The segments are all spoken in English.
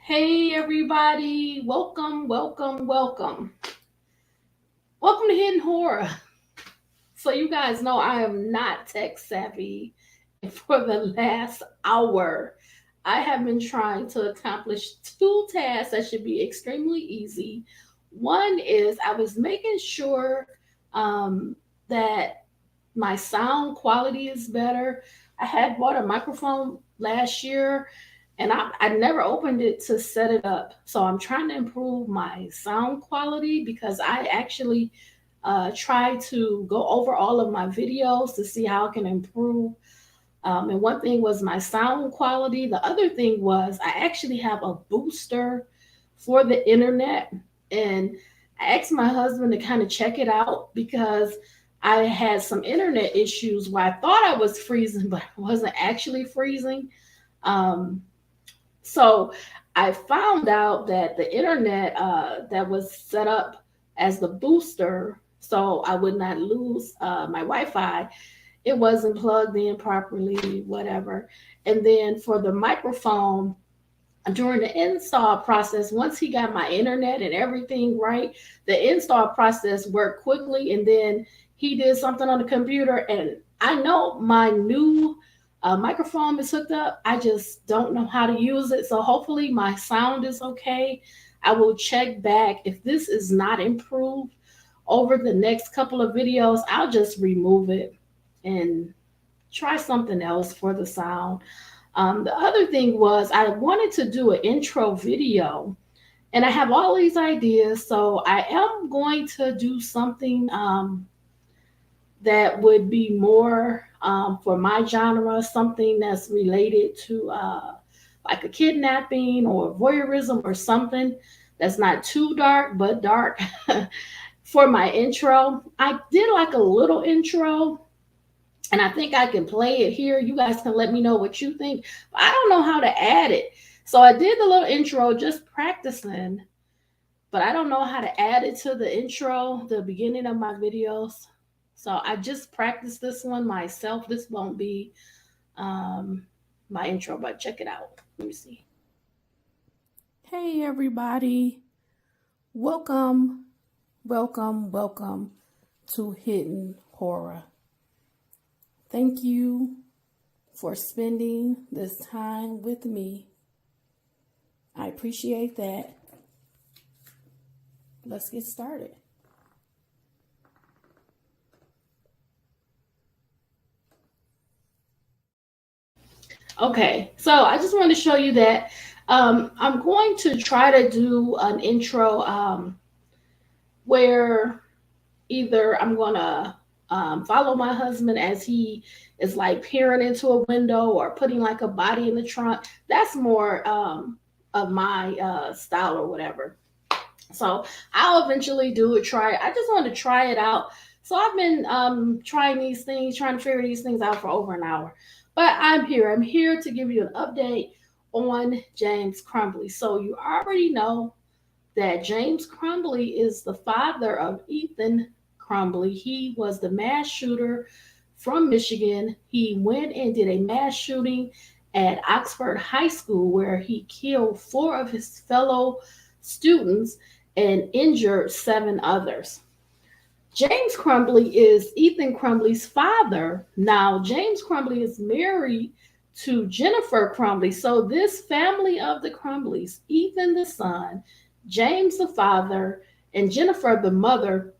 Hey everybody, welcome. Welcome to Hidden Horror. So you guys know I am not tech savvy. And for the last hour, I have been trying to accomplish two tasks that should be extremely easy. One is I was making sure that my sound quality is better. I had bought a microphone last year and I never opened it to set it up. So I'm trying to improve my sound quality because I actually try to go over all of my videos to see how I can improve. And one thing was my sound quality. The other thing was I actually have a booster for the internet. And I asked my husband to kind of check it out because I had some internet issues where I thought I was freezing, but I wasn't actually freezing. Um, so I found out that the internet that was set up as the booster, so I would not lose my Wi Fi, it wasn't plugged in properly, whatever. And then for the microphone, during the install process, once he got my internet and everything right, the install process worked quickly. And then he did something on the computer, and I know my new microphone is hooked up. I just don't know how to use it. So hopefully my sound is okay. I will check back. If this is not improved over the next couple of videos, I'll just remove it and try something else for the sound. The other thing was I wanted to do an intro video, and I have all these ideas. So I am going to do something that would be more for my genre, something that's related to like a kidnapping or voyeurism or something that's not too dark, but dark. For my intro, I did like a little intro, and I think I can play it here. You guys can let me know what you think. But I don't know how to add it. So I did the little intro just practicing, but I don't know how to add it to the intro, the beginning of my videos. So I just practiced this one myself. This won't be um, my intro, but check it out. Let me see. Hey, everybody. Welcome to Hidden Horror. Thank you for spending this time with me. I appreciate that. Let's get started. Okay, so I just want to show you that I'm going to try to do an intro where either I'm going to follow my husband as he is like peering into a window or putting like a body in the trunk. That's more of my style or whatever. So I'll eventually do it. I just want to try it out. So I've been trying these things, trying to figure these things out for over an hour. But I'm here. I'm here to give you an update on James Crumbley. So you already know that James Crumbley is the father of Ethan Crumbley. He was the mass shooter from Michigan. He went and did a mass shooting at Oxford High School where he killed four of his fellow students and injured seven others. James Crumbley is Ethan Crumbley's father. Now, James Crumbley is married to Jennifer Crumbley. So, this family of the Crumbleys, Ethan the son, James the father, and Jennifer the mother,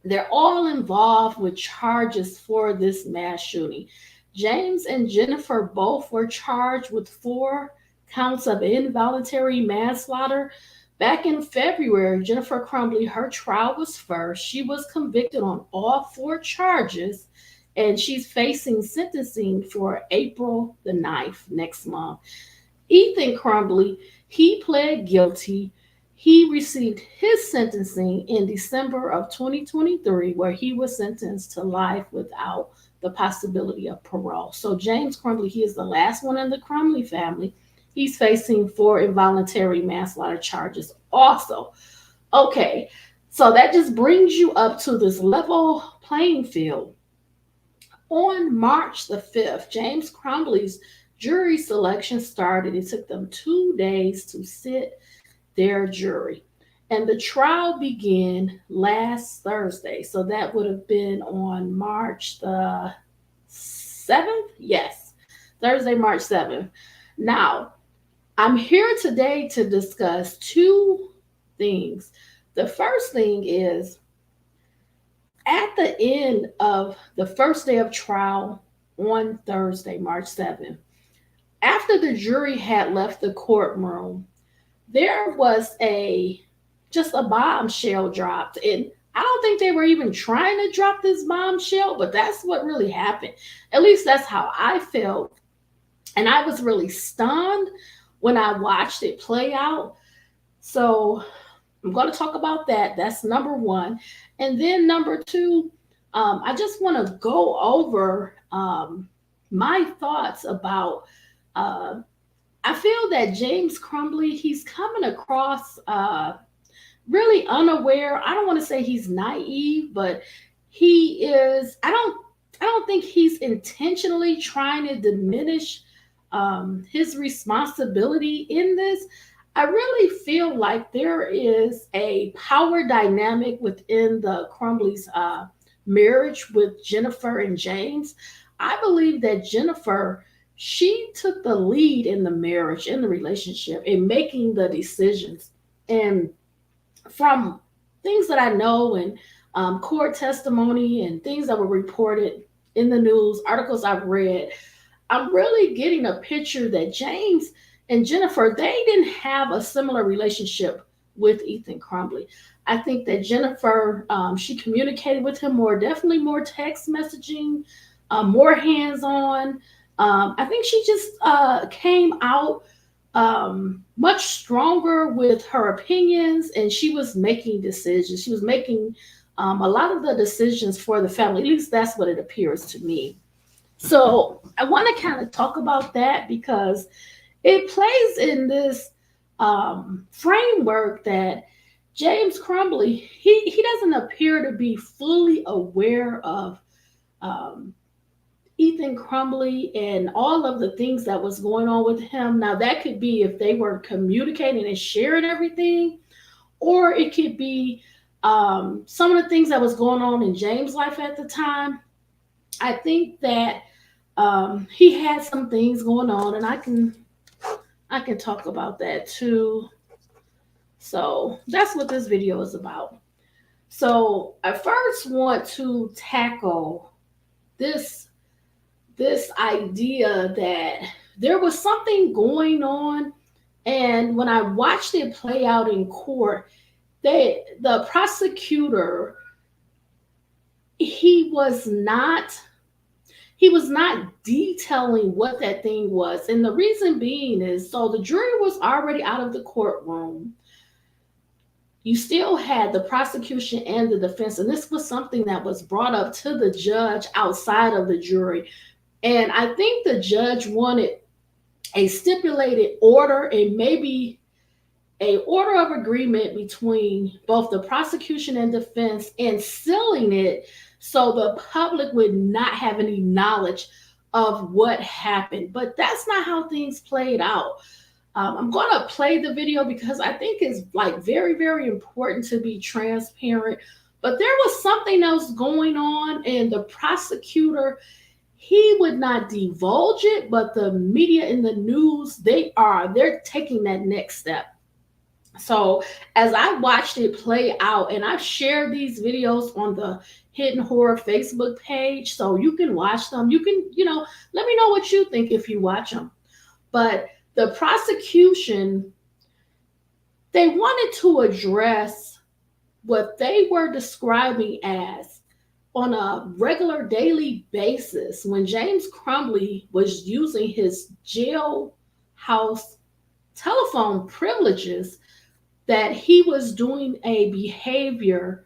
they're all involved with charges for this mass shooting. James and Jennifer both were charged with 4 counts of involuntary manslaughter. Back in February, Jennifer Crumbley, her trial was first. She was convicted on all 4 charges, and she's facing sentencing for April the 9th next month. Ethan Crumbley, he pled guilty. He received his sentencing in December of 2023, where he was sentenced to life without the possibility of parole. So James Crumbley, he is the last one in the Crumbley family. He's facing 4 involuntary manslaughter charges also. Okay, so that just brings you up to this level playing field. On March the 5th, James Crumbley's jury selection started. It took them 2 days to sit their jury. And the trial began last Thursday. So that would have been on March the 7th? Yes, Thursday, March 7th. Now, I'm here today to discuss two things. The first thing is at the end of the first day of trial on Thursday, March 7th, after the jury had left the courtroom, there was just a bombshell dropped. And I don't think they were even trying to drop this bombshell, but that's what really happened. At least that's how I felt. And I was really stunned when I watched it play out. So I'm going to talk about that. That's number one. And then number two, I just want to go over my thoughts about. I feel that James Crumbley, he's coming across really unaware. I don't want to say he's naive, but he is. I don't think he's intentionally trying to diminish his responsibility in this. I really feel like there is a power dynamic within the Crumbley's marriage with Jennifer and James. I believe that Jennifer, she took the lead in the marriage, in the relationship, in making the decisions. And from things that I know and court testimony and things that were reported in the news, articles I've read, I'm really getting a picture that James and Jennifer, they didn't have a similar relationship with Ethan Crumbley. I think that Jennifer, she communicated with him more, definitely more text messaging, more hands-on. I think she just came out much stronger with her opinions, and she was making decisions. She was making a lot of the decisions for the family. At least that's what it appears to me. So I want to kind of talk about that because it plays in this framework that James Crumbley, he doesn't appear to be fully aware of Ethan Crumbley and all of the things that was going on with him. Now, that could be if they were communicating and sharing everything, or it could be some of the things that was going on in James' life at the time. I think that he had some things going on, and I can talk about that too. So that's what this video is about. So I first want to tackle this idea that there was something going on, and when I watched it play out in court, the prosecutor, he was not detailing what that thing was. And the reason being is, so the jury was already out of the courtroom. You still had the prosecution and the defense, and this was something that was brought up to the judge outside of the jury. And I think the judge wanted a stipulated order and maybe a order of agreement between both the prosecution and defense, and sealing it so the public would not have any knowledge of what happened. But that's not how things played out. I'm going to play the video because I think it's like very, very important to be transparent. But there was something else going on, and the prosecutor, he would not divulge it, but the media and the news, they're taking that next step. So as I watched it play out, and I've shared these videos on the Hidden Horror Facebook page, so you can watch them. You can, let me know what you think if you watch them. But the prosecution, they wanted to address what they were describing as, on a regular daily basis, when James Crumbley was using his jailhouse telephone privileges, that he was doing a behavior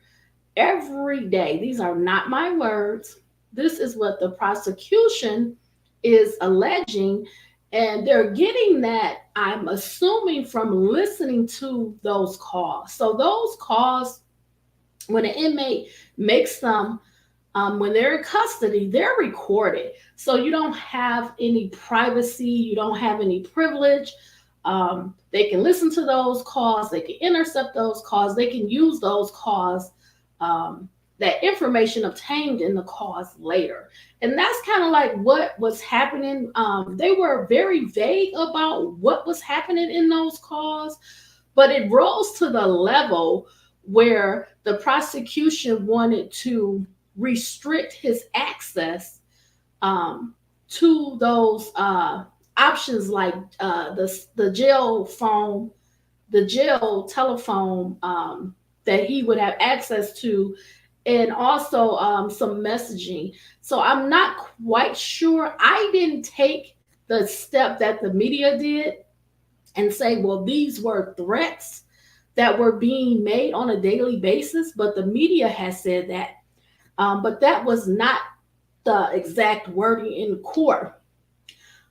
every day. These are not my words. This is what the prosecution is alleging. And they're getting that, I'm assuming, from listening to those calls. So those calls, when an inmate makes them, when they're in custody, they're recorded. So you don't have any privacy, you don't have any privilege. They can listen to those calls, they can intercept those calls, they can use those calls, that information obtained in the calls later. And that's kind of like what was happening. They were very vague about what was happening in those calls, but it rose to the level where the prosecution wanted to restrict his access to those options like the jail phone, the jail telephone that he would have access to, and also some messaging. So I'm not quite sure. I didn't take the step that the media did and say, well, these were threats that were being made on a daily basis, but the media has said that. But that was not the exact wording in court.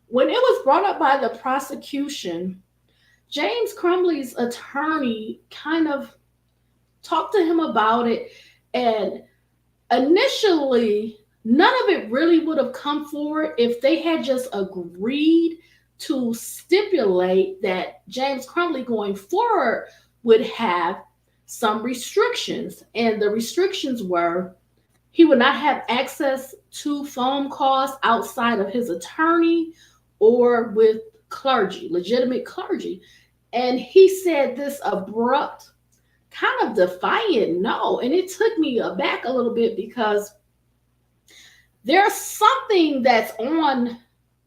When it was brought up by the prosecution, James Crumbley's attorney kind of talked to him about it, and initially, none of it really would have come forward if they had just agreed to stipulate that James Crumbley going forward would have some restrictions. And the restrictions were he would not have access to phone calls outside of his attorney or with clergy, legitimate clergy. And he said this abrupt, kind of defiant no. And it took me aback a little bit because there's something that's on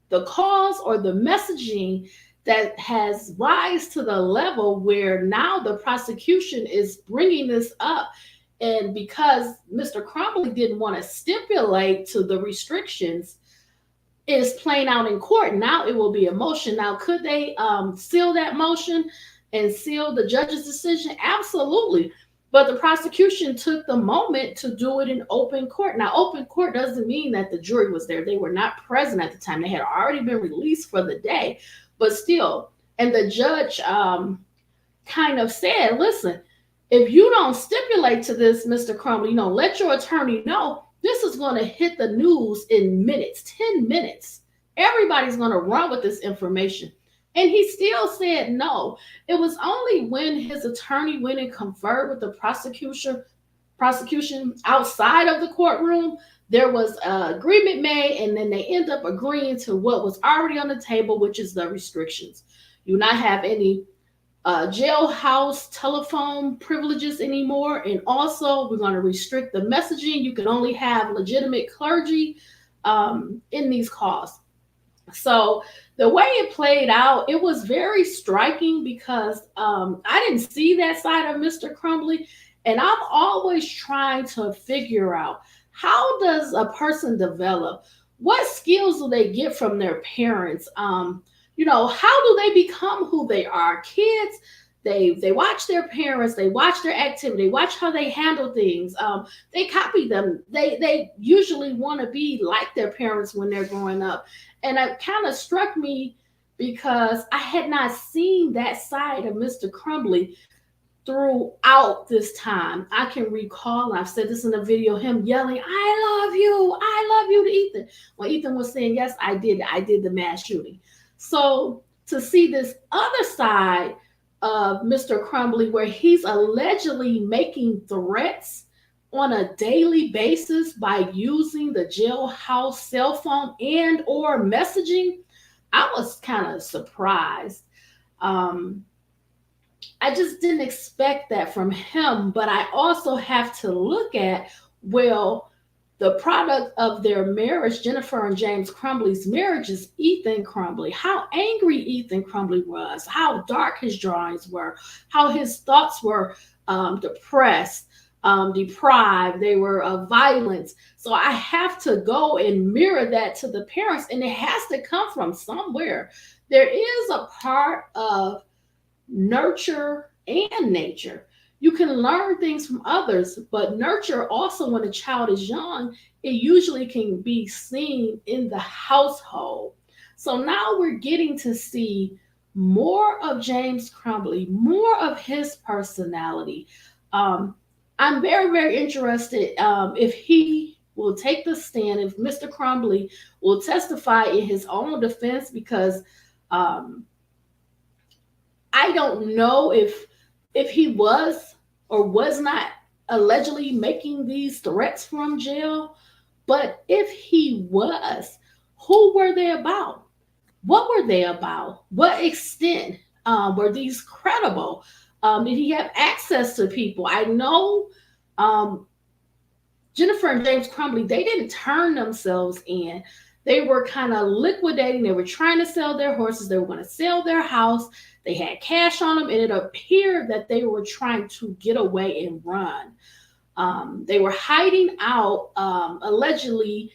the calls or the messaging that has rise to the level where now the prosecution is bringing this up. And because Mr. Crumbley didn't want to stipulate to the restrictions, is playing out in court. Now it will be a motion. Now, could they seal that motion and seal the judge's decision? Absolutely. But the prosecution took the moment to do it in open court. Now, open court doesn't mean that the jury was there. They were not present at the time. They had already been released for the day, but still. And the judge kind of said, listen, if you don't stipulate to this, Mr. Crumbley, let your attorney know this is going to hit the news in minutes, 10 minutes. Everybody's going to run with this information. And he still said no. It was only when his attorney went and conferred with the prosecution outside of the courtroom, there was an agreement made, and then they end up agreeing to what was already on the table, which is the restrictions. You not have any jailhouse telephone privileges anymore, and also we're going to restrict the messaging. You can only have legitimate clergy in these calls. So the way it played out, it was very striking because I didn't see that side of Mr. Crumbley, and I'm always trying to figure out, how does a person develop? What skills do they get from their parents? How do they become who they are? Kids, they watch their parents, they watch their activity, watch how they handle things. They copy them. They usually want to be like their parents when they're growing up. And it kind of struck me because I had not seen that side of Mr. Crumbley throughout this time. I can recall, and I've said this in the video, him yelling, I love you to Ethan. When Ethan was saying, yes, I did the mass shooting. So to see this other side of Mr. Crumbley, where he's allegedly making threats on a daily basis by using the jailhouse cell phone and or messaging, I was kind of surprised. I just didn't expect that from him, but I also have to look at, well, the product of their marriage, Jennifer and James Crumbley's marriage, is Ethan Crumbley. How angry Ethan Crumbley was, how dark his drawings were, how his thoughts were depressed, deprived, they were violent. So I have to go and mirror that to the parents, and it has to come from somewhere. There is a part of nurture and nature. You can learn things from others, but nurture also, when a child is young, it usually can be seen in the household. So now we're getting to see more of James Crumbley, more of his personality. I'm very, very interested if he will take the stand, if Mr. Crumbley will testify in his own defense, because um, I don't know if he was or was not allegedly making these threats from jail, but if he was, who were they about? What were they about? What extent were these credible? Did he have access to people? I know um, Jennifer and James Crumbley, they didn't turn themselves in. They were kind of liquidating. They were trying to sell their horses. They were going to sell their house. They had cash on them, and it appeared that they were trying to get away and run. They were hiding out, allegedly,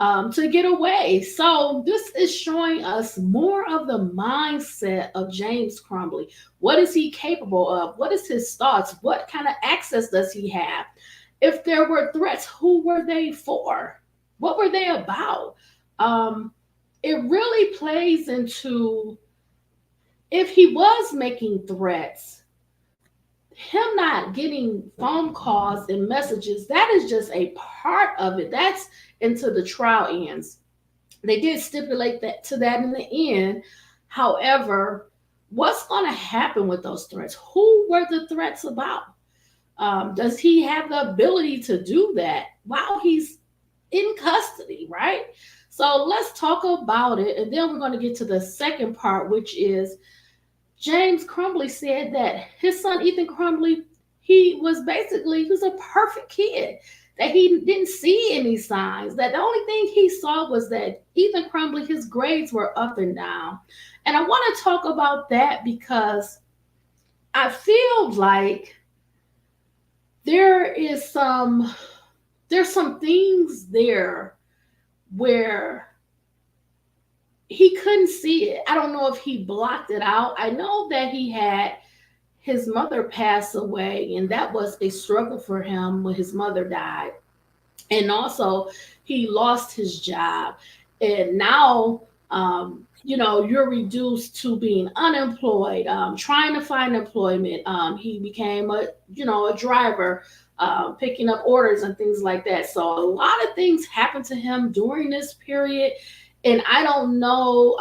to get away. So this is showing us more of the mindset of James Crumbley. What is he capable of? What is his thoughts? What kind of access does he have? If there were threats, who were they for? What were they about? It really plays into, if he was making threats, him not getting phone calls and messages, that is just a part of it. That's until the trial ends. They did stipulate that to that in the end. However, what's going to happen with those threats? Who were the threats about? Does he have the ability to do that while he's in custody, right? So let's talk about it. And then we're going to get to the second part, which is James Crumbley said that his son, Ethan Crumbley, he was a perfect kid, that he didn't see any signs, that the only thing he saw was that Ethan Crumbley, his grades were up and down. And I want to talk about that because I feel like there's some things there where he couldn't see it. I don't know if he blocked it out. I know that he had his mother pass away, and that was a struggle for him when his mother died. And also, he lost his job. And now, you're reduced to being unemployed, trying to find employment. He became a driver, picking up orders and things like that. So a lot of things happened to him during this period. And I don't know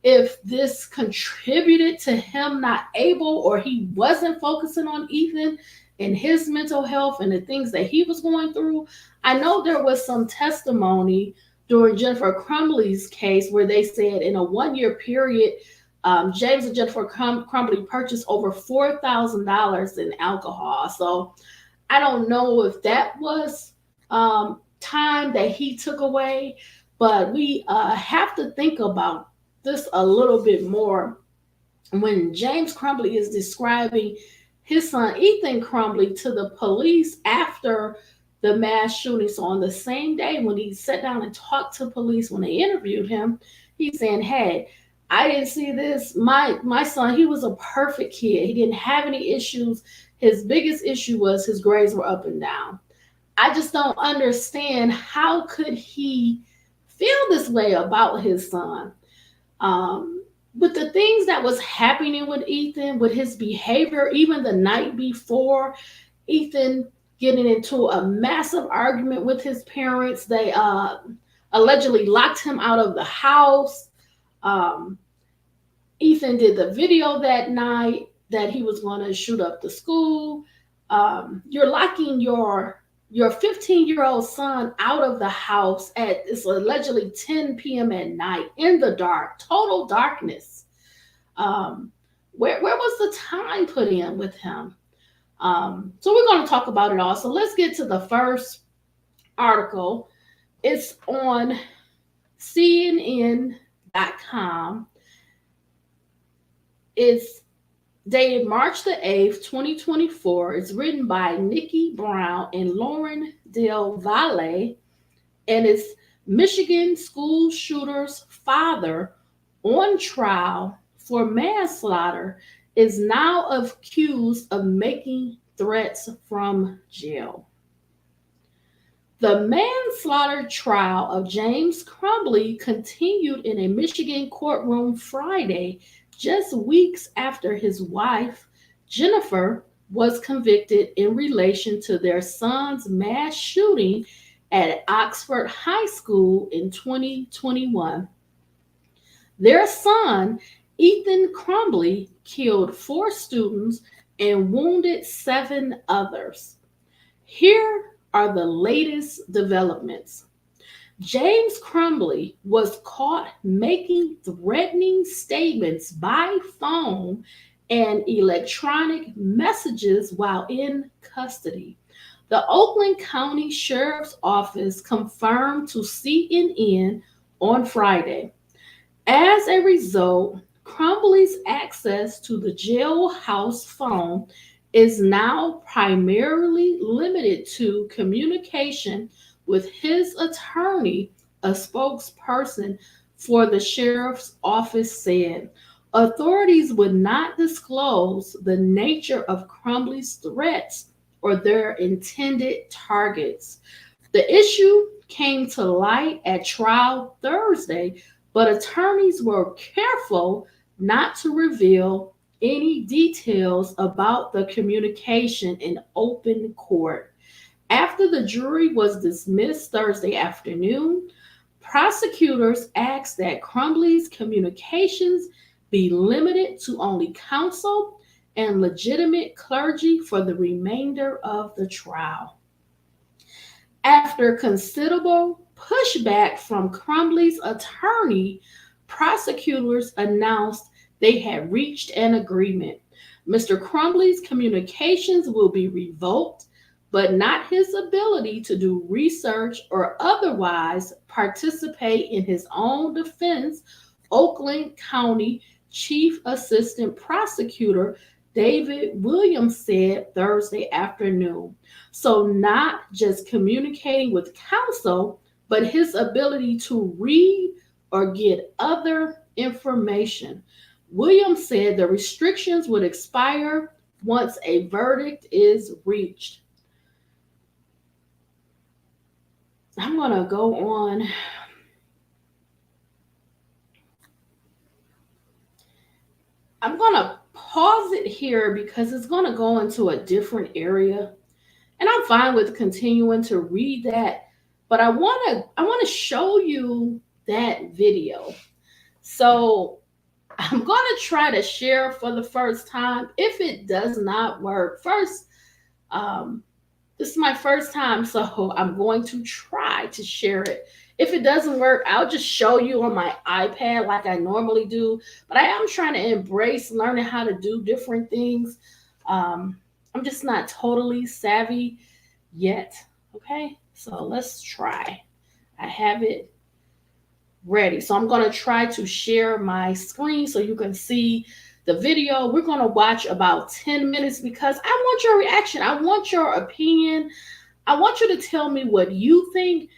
if this contributed to him not able, or he wasn't focusing on Ethan and his mental health and the things that he was going through. I know there was some testimony during Jennifer Crumbley's case where they said in a 1-year period, James and Jennifer Crumbley purchased over $4,000 in alcohol. So I don't know if that was time that he took away, but we have to think about this a little bit more. When James Crumbley is describing his son Ethan Crumbley to the police after the mass shooting, so on the same day when he sat down and talked to police, when they interviewed him, he's saying, hey, I didn't see this. My son, he was a perfect kid. He didn't have any issues. His biggest issue was his grades were up and down. I just don't understand, how could he feel this way about his son? With the things that was happening with Ethan, with his behavior, even the night before, Ethan getting into a massive argument with his parents. They allegedly locked him out of the house. Ethan did the video that night that he was going to shoot up the school. You're locking your 15-year-old son out of the house at, it's allegedly 10 p.m. at night in the dark, total darkness. Where was the time put in with him? So we're going to talk about it all. So let's get to the first article. It's on CNN.com. It's dated March the 8th, 2024. It's written by Nikki Brown and Lauren Del Valle. And it's Michigan school shooter's father on trial for manslaughter is now accused of making threats from jail. The manslaughter trial of James Crumbley continued in a Michigan courtroom Friday, just weeks after his wife, Jennifer, was convicted in relation to their son's mass shooting at Oxford High School in 2021. Their son, Ethan Crumbley, killed 4 students and wounded 7 others. Here are the latest developments. James Crumbley was caught making threatening statements by phone and electronic messages while in custody. The Oakland County Sheriff's Office confirmed to CNN on Friday. As a result, Crumbley's access to the jailhouse phone is now primarily limited to communication with his attorney, a spokesperson for the sheriff's office said. Authorities would not disclose the nature of Crumbley's threats or their intended targets. The issue came to light at trial Thursday, but attorneys were careful not to reveal any details about the communication in open court. After the jury was dismissed Thursday afternoon, prosecutors asked that Crumbley's communications be limited to only counsel and legitimate clergy for the remainder of the trial. After considerable pushback from Crumbley's attorney, prosecutors announced they had reached an agreement. Mr. Crumbley's communications will be revoked, but not his ability to do research or otherwise participate in his own defense, Oakland County Chief Assistant Prosecutor David Williams said Thursday afternoon. So not just communicating with counsel, but his ability to read or get other information. Williams said the restrictions would expire once a verdict is reached. I'm going to go on. I'm going to pause it here because it's going to go into a different area. And I'm fine with continuing to read that, but I want to show you that video. So I'm going to try to share for the first time. If it does not work, first, this is my first time, so I'm going to try to share it. If it doesn't work, I'll just show you on my iPad like I normally do. But I am trying to embrace learning how to do different things. I'm just not totally savvy yet. Okay, so let's try. I have it ready. So I'm going to try to share my screen so you can see the video. We're going to watch about 10 minutes because I want your reaction. I want your opinion. I want you to tell me what you think,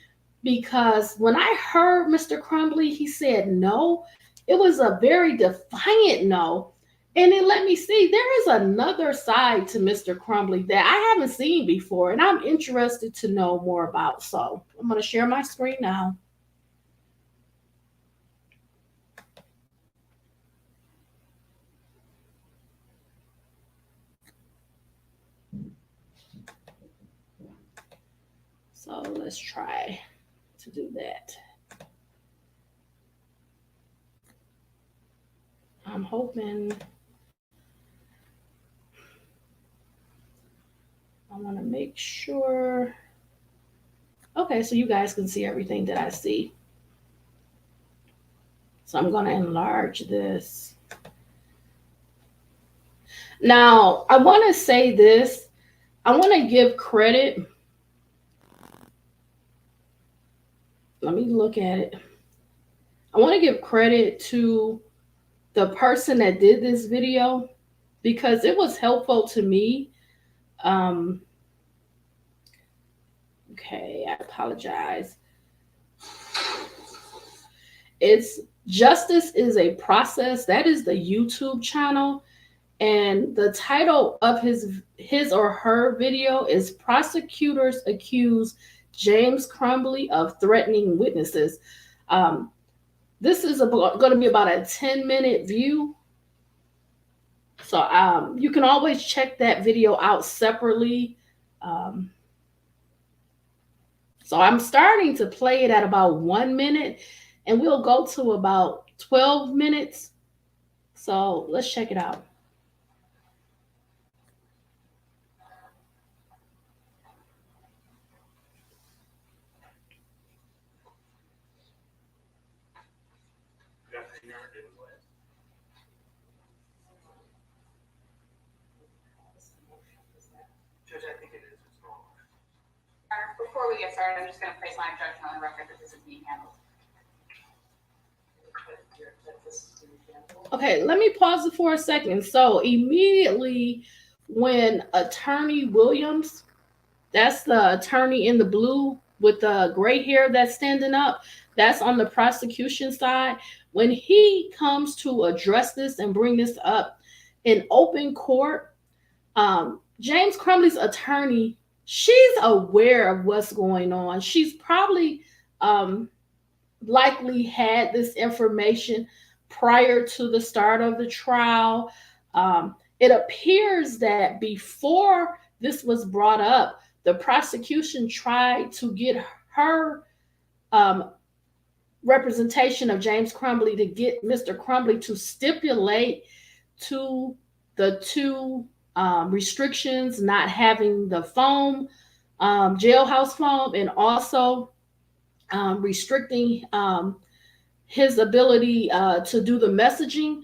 because when I heard Mr. Crumbley, he said no. It was a very defiant no. And it let me see there is another side to Mr. Crumbley that I haven't seen before, and I'm interested to know more about. So I'm going to share my screen now. So let's try to do that. I'm hoping. I want to make sure. Okay, so you guys can see everything that I see. So I'm going to enlarge this. Now, I want to say this. I want to give credit. Let me look at it. I want to give credit to the person that did this video because it was helpful to me. Okay, I apologize. It's Justice is a Process. That is the YouTube channel. And the title of his or her video is Prosecutors Accuse James Crumbley of Threatening Witnesses. This is going to be about a 10-minute view. So you can always check that video out separately. So I'm starting to play it at about 1 minute, and we'll go to about 12 minutes. So let's check it out. Before we get started, I'm just going to place my objection on the record that this is being handled. Okay, let me pause it for a second. So immediately when Attorney Williams, that's the attorney in the blue with the gray hair that's standing up, that's on the prosecution side. When he comes to address this and bring this up in open court, James Crumbley's attorney, she's aware of what's going on. She's probably likely had this information prior to the start of the trial. It appears that before this was brought up, the prosecution tried to get her representation of James Crumbley to get Mr. Crumbley to stipulate to the two restrictions, not having the foam, jailhouse foam, and also restricting his ability to do the messaging.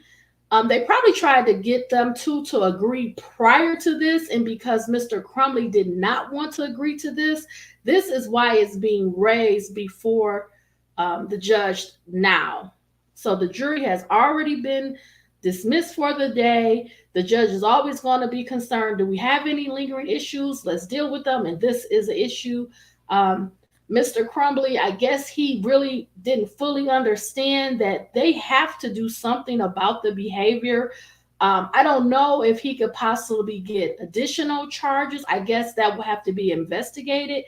They probably tried to get them to agree prior to this, and because Mr. Crumbley did not want to agree to this, this is why it's being raised before the judge now. So the jury has already been dismissed for the day. The judge is always going to be concerned, do we have any lingering issues? Let's deal with them, and this is an issue. Mr. Crumbley, I guess he really didn't fully understand that they have to do something about the behavior. I don't know if he could possibly get additional charges. I guess that will have to be investigated.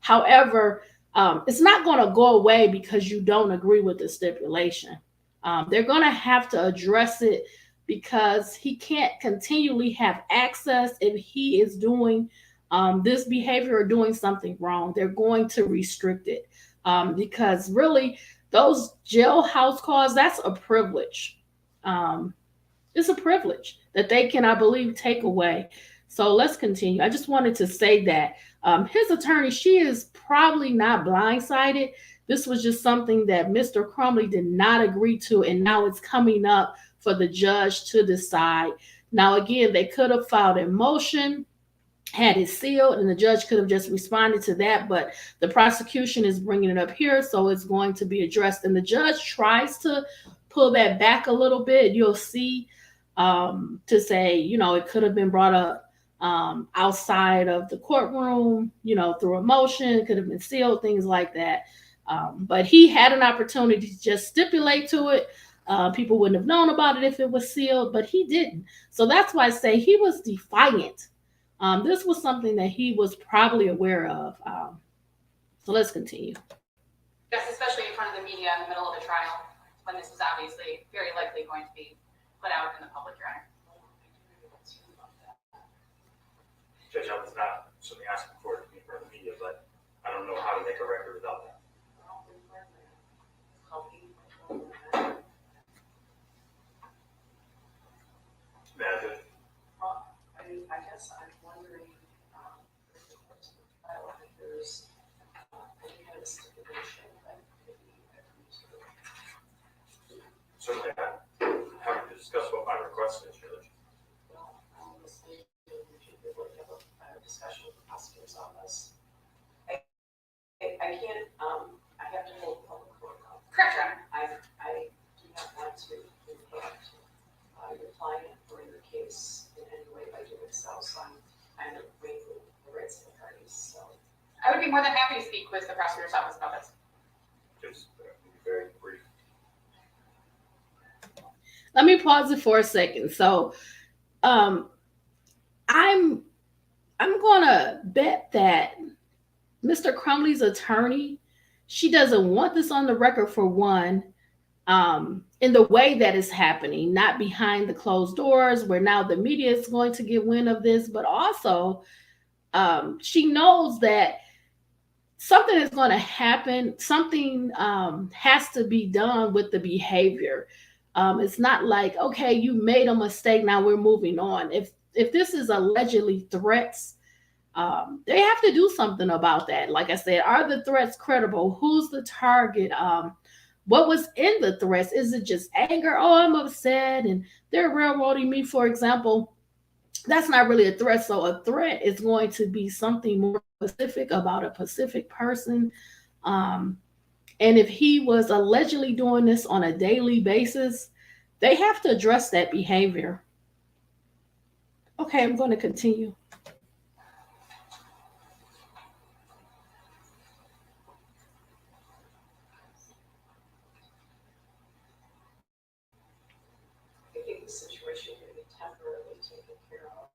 However, it's not going to go away because you don't agree with the stipulation. They're going to have to address it because he can't continually have access if he is doing this behavior or doing something wrong. They're going to restrict it because really those jailhouse calls, that's a privilege. It's a privilege that they can, I believe, take away. So let's continue. I just wanted to say that his attorney, she is probably not blindsided. This was just something that Mr. Crumbley did not agree to, and now it's coming up for the judge to decide. Now, again, they could have filed a motion, had it sealed, and the judge could have just responded to that, but the prosecution is bringing it up here, so it's going to be addressed. And the judge tries to pull that back a little bit. You'll see to say, it could have been brought up outside of the courtroom, through a motion, could have been sealed, things like that. But he had an opportunity to just stipulate to it. People wouldn't have known about it if it was sealed, but he didn't. So that's why I say he was defiant. This was something that he was probably aware of. So let's continue. Yes, especially in front of the media in the middle of a trial, when this is obviously very likely going to be put out in the public, Your Honor. Judge, I was not certainly asking for it to be in front of the media, but I don't know how to make a record without that. I guess I'm wondering if there's any kind of stipulation that could be agreed to. Certainly, I'm happy to discuss what my request is, Judge. Well, I'm listening to we should be able to have a discussion with the prosecutor's office. I can't, I have to hold public court. Correct, Your Honor. I do not want to impact your client or your case in any way by doing so, so I'm kind of waiving the rights of the parties, so. I would be more than happy to speak with the prosecutor's office about this. Just be very brief. Let me pause it for a second. So I'm gonna bet that Mr. Crumbley's attorney, she doesn't want this on the record, for one, in the way that is happening, not behind the closed doors where now the media is going to get wind of this, but also she knows that something is going to happen. Something has to be done with the behavior. It's not like, okay, you made a mistake, now we're moving on. If this is allegedly threats, they have to do something about that. Like I said, are the threats credible? Who's the target? What was in the threats? Is it just anger? Oh, I'm upset and they're railroading me, for example. That's not really a threat. So a threat is going to be something more specific about a specific person. Um, and if he was allegedly doing this on a daily basis, they have to address that behavior. Okay, I'm going to continue. I think the situation can be temporarily taken care of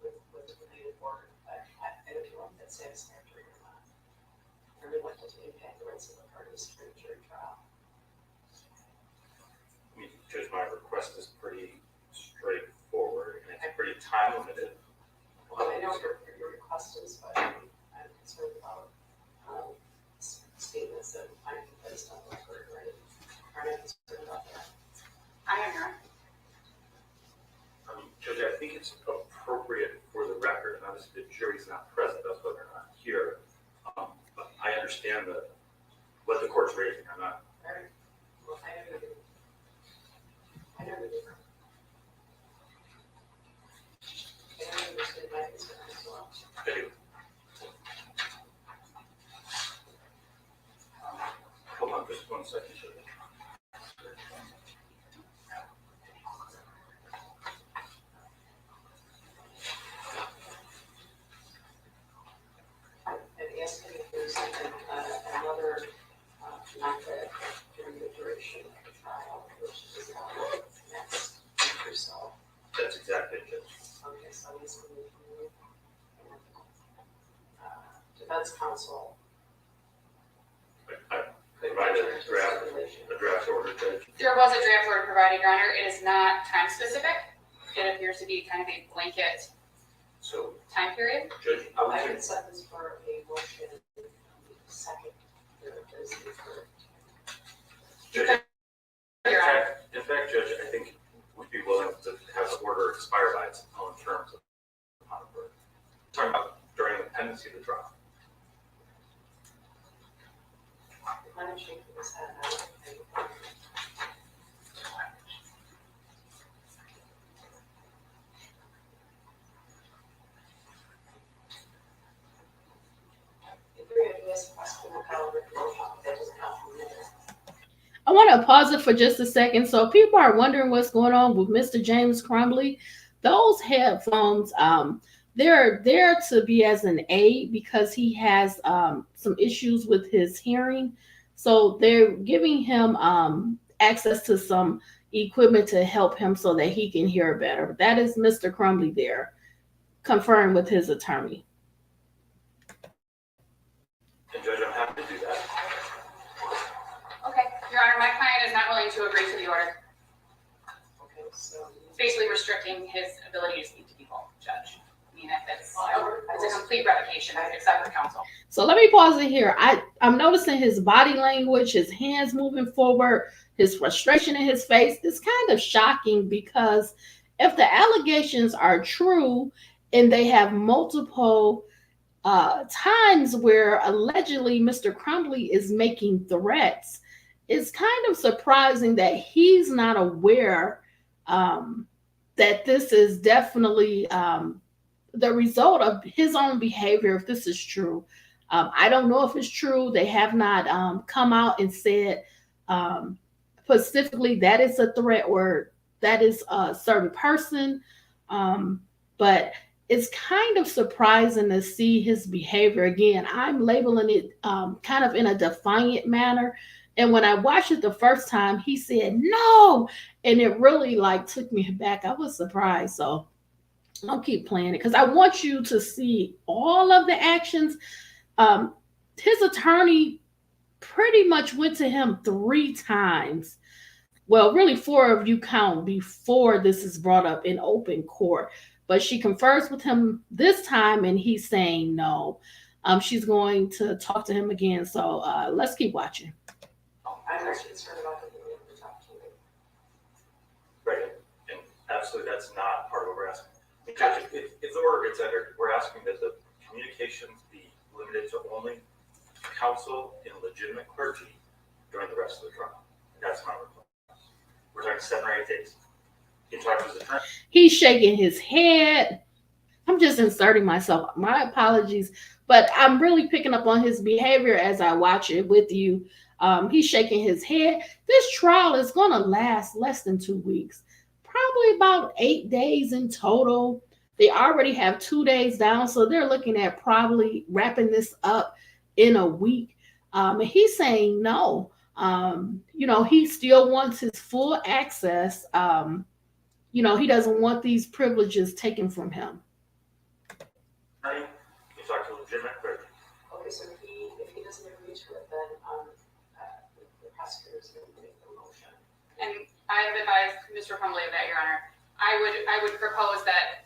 with the related order, but I don't know if that's satisfactory or not. I really want to impact the rights of the parties during jury trial. I mean, Judge, my request is pretty straightforward and it's pretty time limited. Well, I know your request is, but I'm concerned about statements that might be placed on the record, right? Are you concerned about that? I am not. Judge, I think it's appropriate for the record, and obviously the jury's not present, that's why they're not here. But I understand what the court's raising. I'm not. All right. Well, I know you do. I know you do. I understand my concern as well. I do. Hold on just 1 second, Judge. I'm asking if there's another method during the duration of the trial, which is next week or so. That's exactly it, Judge. Okay, so I'm asking you defense counsel. I provided a draft order, Judge. There was a draft order provided, Your Honor. It is not time specific. It appears to be kind of a blanket So, time period. Judge, I would set this for a motion second, Thursday, third. Judge, Your Honor. in fact, Judge, I think we'd be willing to have the order expire by its own terms upon approval. Talking about during the pendency of the trial. I'm not shaking his head. I want to pause it for just a second. So people are wondering what's going on with Mr. James Crumbley. Those headphones, they're there to be as an aid because he has some issues with his hearing. So they're giving him access to some equipment to help him so that he can hear better. That is Mr. Crumbley there, conferring with his attorney. And Judge, I'm happy to do that. Okay, Your Honor, my client is not willing to agree to the order. Okay, so. It's basically restricting his ability to speak to people, Judge. I mean, it's a complete revocation, except for counsel. So let me pause it here. I'm noticing his body language, his hands moving forward, his frustration in his face. It's kind of shocking because if the allegations are true and they have multiple times where allegedly Mr. Crumbley is making threats, it's kind of surprising that he's not aware that this is definitely the result of his own behavior, if this is true. I don't know if it's true. They have not come out and said specifically that is a threat or that is a certain person. But it's kind of surprising to see his behavior. Again, I'm labeling it kind of in a defiant manner. And when I watched it the first time, he said, no. And it really took me back. I was surprised. So I'll keep playing it because I want you to see all of the actions. His attorney pretty much went to him 3 times. Well, really 4 of you count before this is brought up in open court. But she confers with him this time and he's saying no. she's going to talk to him again. So let's keep watching. I'm most concerned about the movie of the top two. Right, and absolutely, that's not part of what we're asking. Judge, if the order gets entered, we're asking that the communications be limited to only counsel and legitimate clergy during the rest of the trial. That's my request. We're talking 7 or 8 days. In talking to his attorney. He's shaking his head. I'm just inserting myself. My apologies, but I'm really picking up on his behavior as I watch it with you. He's shaking his head. This trial is going to last less than 2 weeks, probably about 8 days in total. They already have 2 days down, so they're looking at probably wrapping this up in a week. And he's saying no. He still wants his full access. He doesn't want these privileges taken from him. You talk to legitimate clergy. Okay, so if he doesn't agree to it, then the prosecutors are going to make the motion. And I have advised Mr. Crumbley of that, Your Honor. I would propose that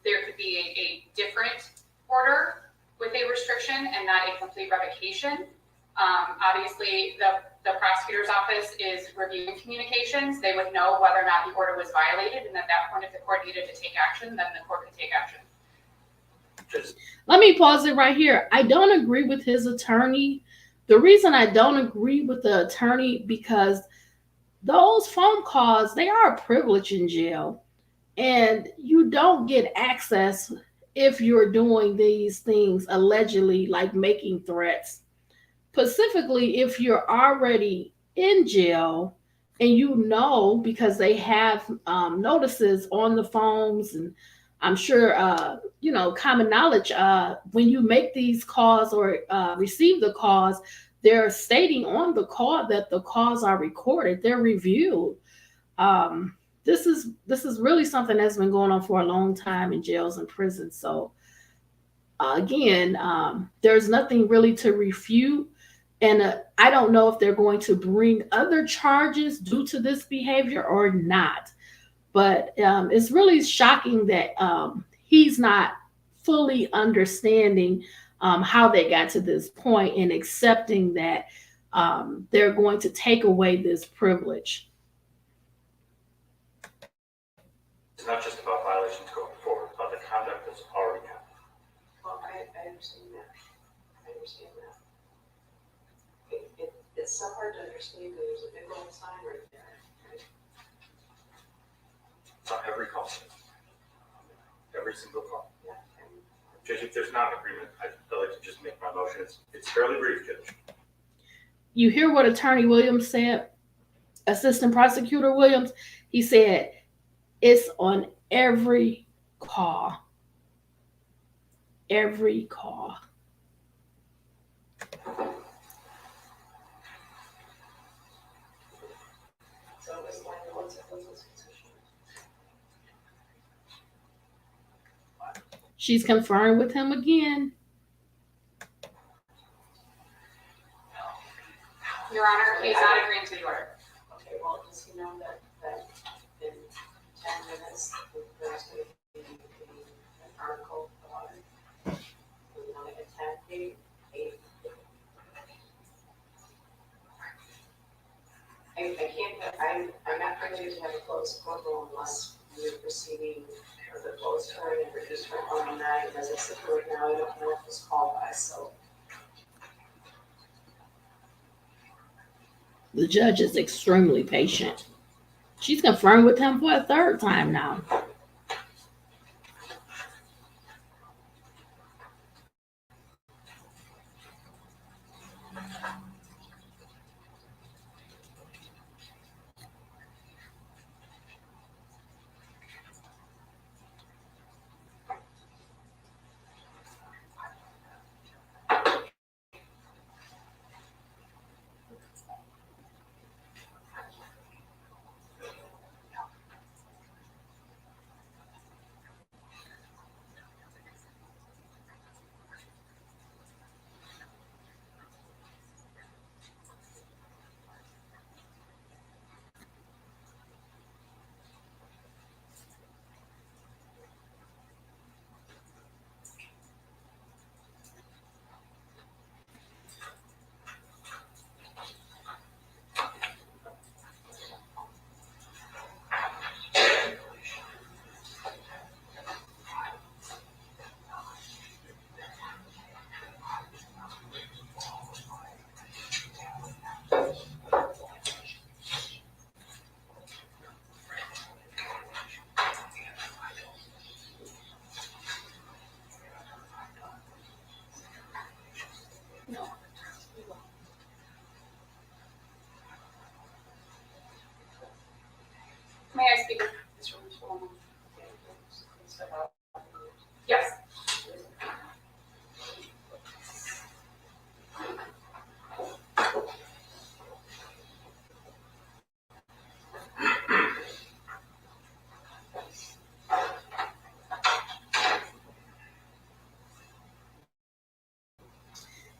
there could be a different order with a restriction and not a complete revocation. Obviously, the prosecutor's office is reviewing communications. They would know whether or not the order was violated, and at that point, if the court needed to take action, then the court could take action. Let me pause it right here. I don't agree with his attorney. The reason I don't agree with the attorney, because those phone calls, they are a privilege in jail. And you don't get access if you're doing these things allegedly, like making threats. Specifically, if you're already in jail and because they have notices on the phones, and I'm sure, common knowledge, when you make these calls or receive the calls, they're stating on the call that the calls are recorded, they're reviewed. This is really something that's been going on for a long time in jails and prisons. So again, there's nothing really to refute. And I don't know if they're going to bring other charges due to this behavior or not. But it's really shocking that he's not fully understanding how they got to this point and accepting that they're going to take away this privilege. It's not just about violations going forward, but the conduct that's already happened. Well, I understand that. It's so hard to understand because there's a big old sign right there. Right? It's on every call. Every single call. Yeah. Judge, if there's not an agreement, I'd like to just make my motion. It's fairly brief, Judge. You hear what Attorney Williams said? Assistant Prosecutor Williams, he said, it's on every call. Every call. So it's like, what's his position? She's confirmed with him again. Your Honor, he's not agreeing to the order. Okay, well, does he know that in 10 minutes, there's going to be an article about it? We want to attack I'm not permitted to have a closed courtroom unless we're proceeding with a closed hearing and reduced from 1 to 9. As I sit here right now, I don't know if this qualifies, so. The judge is extremely patient. She's confirmed with him for a third time now.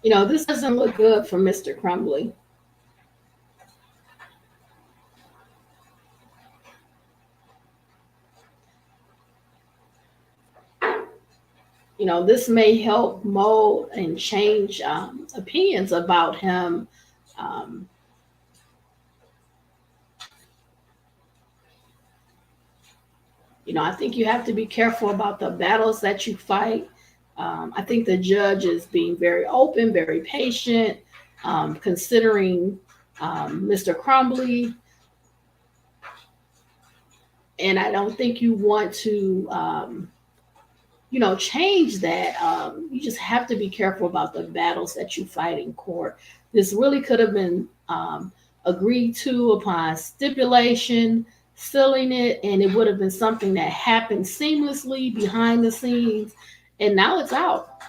This doesn't look good for Mr. Crumbley. This may help mold and change opinions about him. I think you have to be careful about the battles that you fight. I think the judge is being very open, very patient, considering Mr. Crumbley. And I don't think you want to, change that. You just have to be careful about the battles that you fight in court. This really could have been agreed to upon stipulation, sealing it, and it would have been something that happened seamlessly behind the scenes, and now it's out.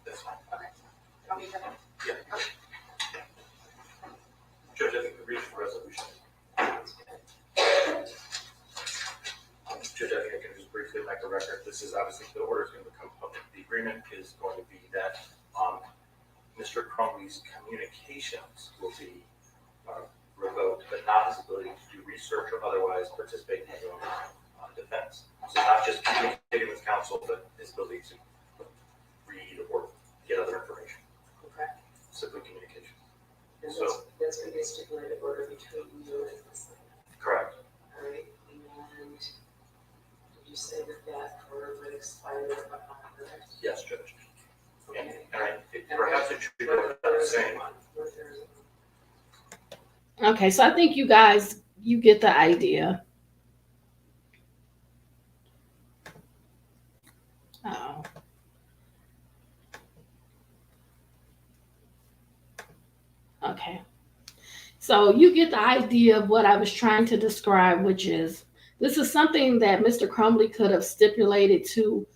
That's fine. Don't need to- Yeah. Judge, I think we reached a resolution. Judge, I think I can just briefly make a record. This is obviously, the order is going to become public. The agreement is going to be that Mr. Crumbley's communications will be revoked, but not his ability to do research or otherwise participate in his own defense. So not just communicating with counsel, but his ability to read or get other information. Okay. Simply communication. And So- that's gonna be a stipulated order between you and this thing, Correct. all right? And did you say that order would expire upon the next? Yes, Judge. And, Okay. perhaps it should go without saying. Okay, so I think you guys, you get the idea. Oh. Okay. So you get the idea of what I was trying to describe, which is this is something that Mr. Crumbley could have stipulated to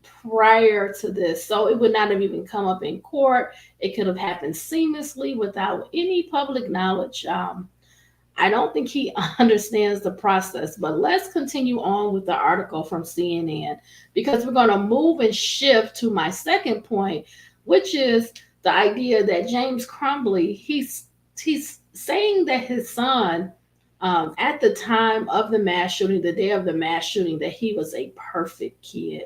prior to this. So it would not have even come up in court. It could have happened seamlessly without any public knowledge. I don't think he understands the process, but let's continue on with the article from CNN because we're going to move and shift to my second point, which is the idea that James Crumbley, he's saying that his son, at the time of the mass shooting, the day of the mass shooting, that he was a perfect kid.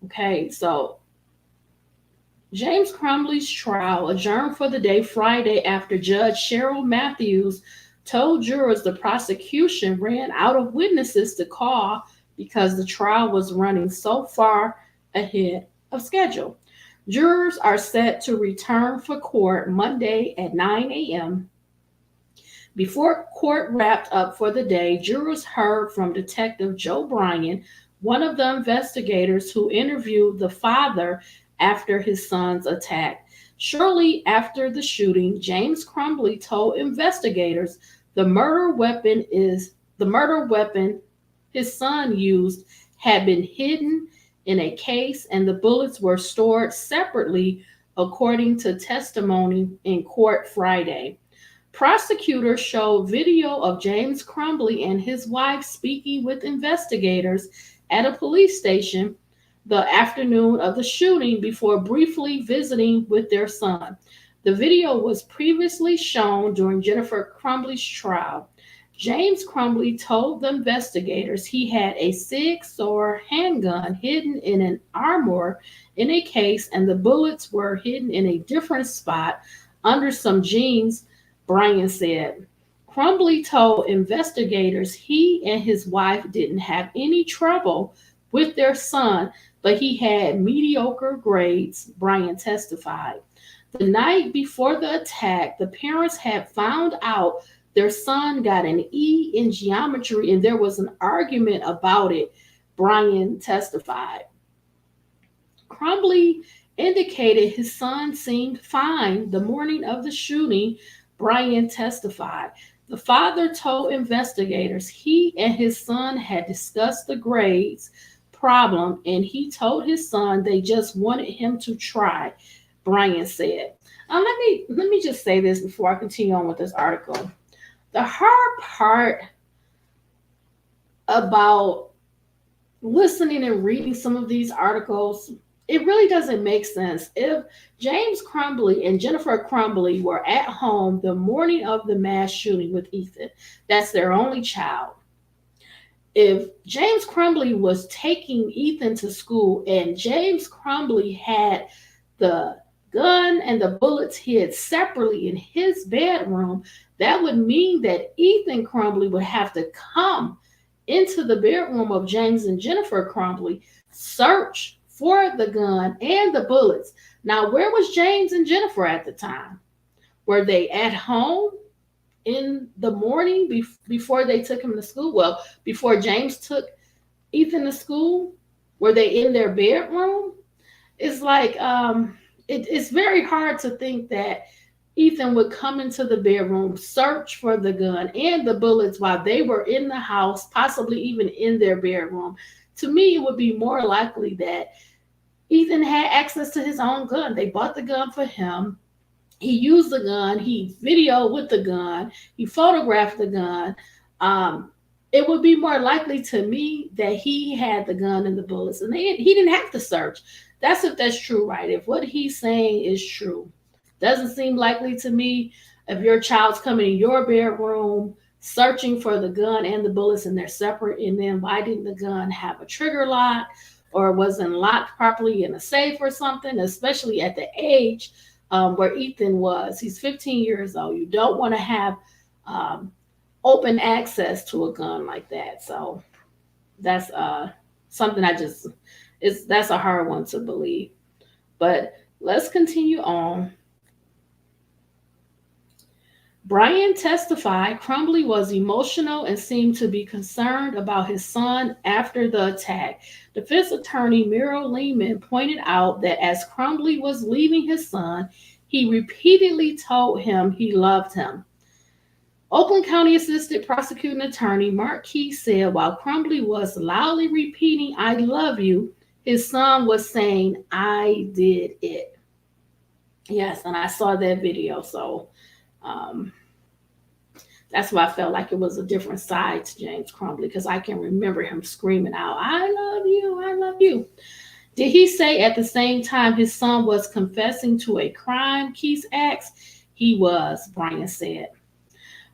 Okay, so James Crumbley's trial adjourned for the day Friday after Judge Cheryl Matthews told jurors the prosecution ran out of witnesses to call because the trial was running so far ahead of schedule. Jurors are set to return for court Monday at 9 a.m. Before court wrapped up for the day, jurors heard from Detective Joe Bryan, one of the investigators who interviewed the father after his son's attack. Shortly after the shooting, James Crumbley told investigators the murder weapon his son used had been hidden in a case and the bullets were stored separately, according to testimony in court Friday. Prosecutors showed video of James Crumbley and his wife speaking with investigators at a police station the afternoon of the shooting before briefly visiting with their son. The video was previously shown during Jennifer Crumbley's trial. James Crumbley told the investigators he had a SIG-Sauer handgun hidden in an armor in a case and the bullets were hidden in a different spot under some jeans, Bryan said. Crumbley told investigators he and his wife didn't have any trouble with their son, but he had mediocre grades, Bryan testified. The night before the attack, the parents had found out their son got an E in geometry and there was an argument about it, Bryan testified. Crumbley indicated his son seemed fine the morning of the shooting, Bryan testified. The father told investigators he and his son had discussed the grades problem and he told his son they just wanted him to try. Brian said. Let me just say this before I continue on with this article. The hard part about listening and reading some of these articles, it really doesn't make sense. If James Crumbley and Jennifer Crumbley were at home the morning of the mass shooting with Ethan, that's their only child. If James Crumbley was taking Ethan to school and James Crumbley had the gun and the bullets hid separately in his bedroom, that would mean that Ethan Crumbley would have to come into the bedroom of James and Jennifer Crumbley, search for the gun and the bullets. Now, where was James and Jennifer at the time? Were they at home in the morning before they took him to school? Well, before James took Ethan to school, were they in their bedroom? It's like it's very hard to think that Ethan would come into the bedroom, search for the gun and the bullets while they were in the house, possibly even in their bedroom. To me, it would be more likely that Ethan had access to his own gun. They bought the gun for him. He used the gun. He videoed with the gun. He photographed the gun. It would be more likely to me that he had the gun and the bullets, and he didn't have to search. That's if that's true, right? If what he's saying is true. Doesn't seem likely to me. If your child's coming in your bedroom, searching for the gun and the bullets, and they're separate, and then why didn't the gun have a trigger lock or wasn't locked properly in a safe or something, especially at the age where Ethan was. He's 15 years old. You don't want to have open access to a gun like that. So that's something that's a hard one to believe. But let's continue on. Brian testified Crumbley was emotional and seemed to be concerned about his son after the attack. Defense attorney Muriel Lehman pointed out that as Crumbley was leaving his son, he repeatedly told him he loved him. Oakland County Assistant Prosecuting Attorney Mark Key said while Crumbley was loudly repeating, "I love you," his son was saying, "I did it." Yes, and I saw that video, so that's why I felt like it was a different side to James Crumbley, because I can remember him screaming out, "I love you, I love you." Did he say at the same time his son was confessing to a crime, Keith asked? He was, Brian said.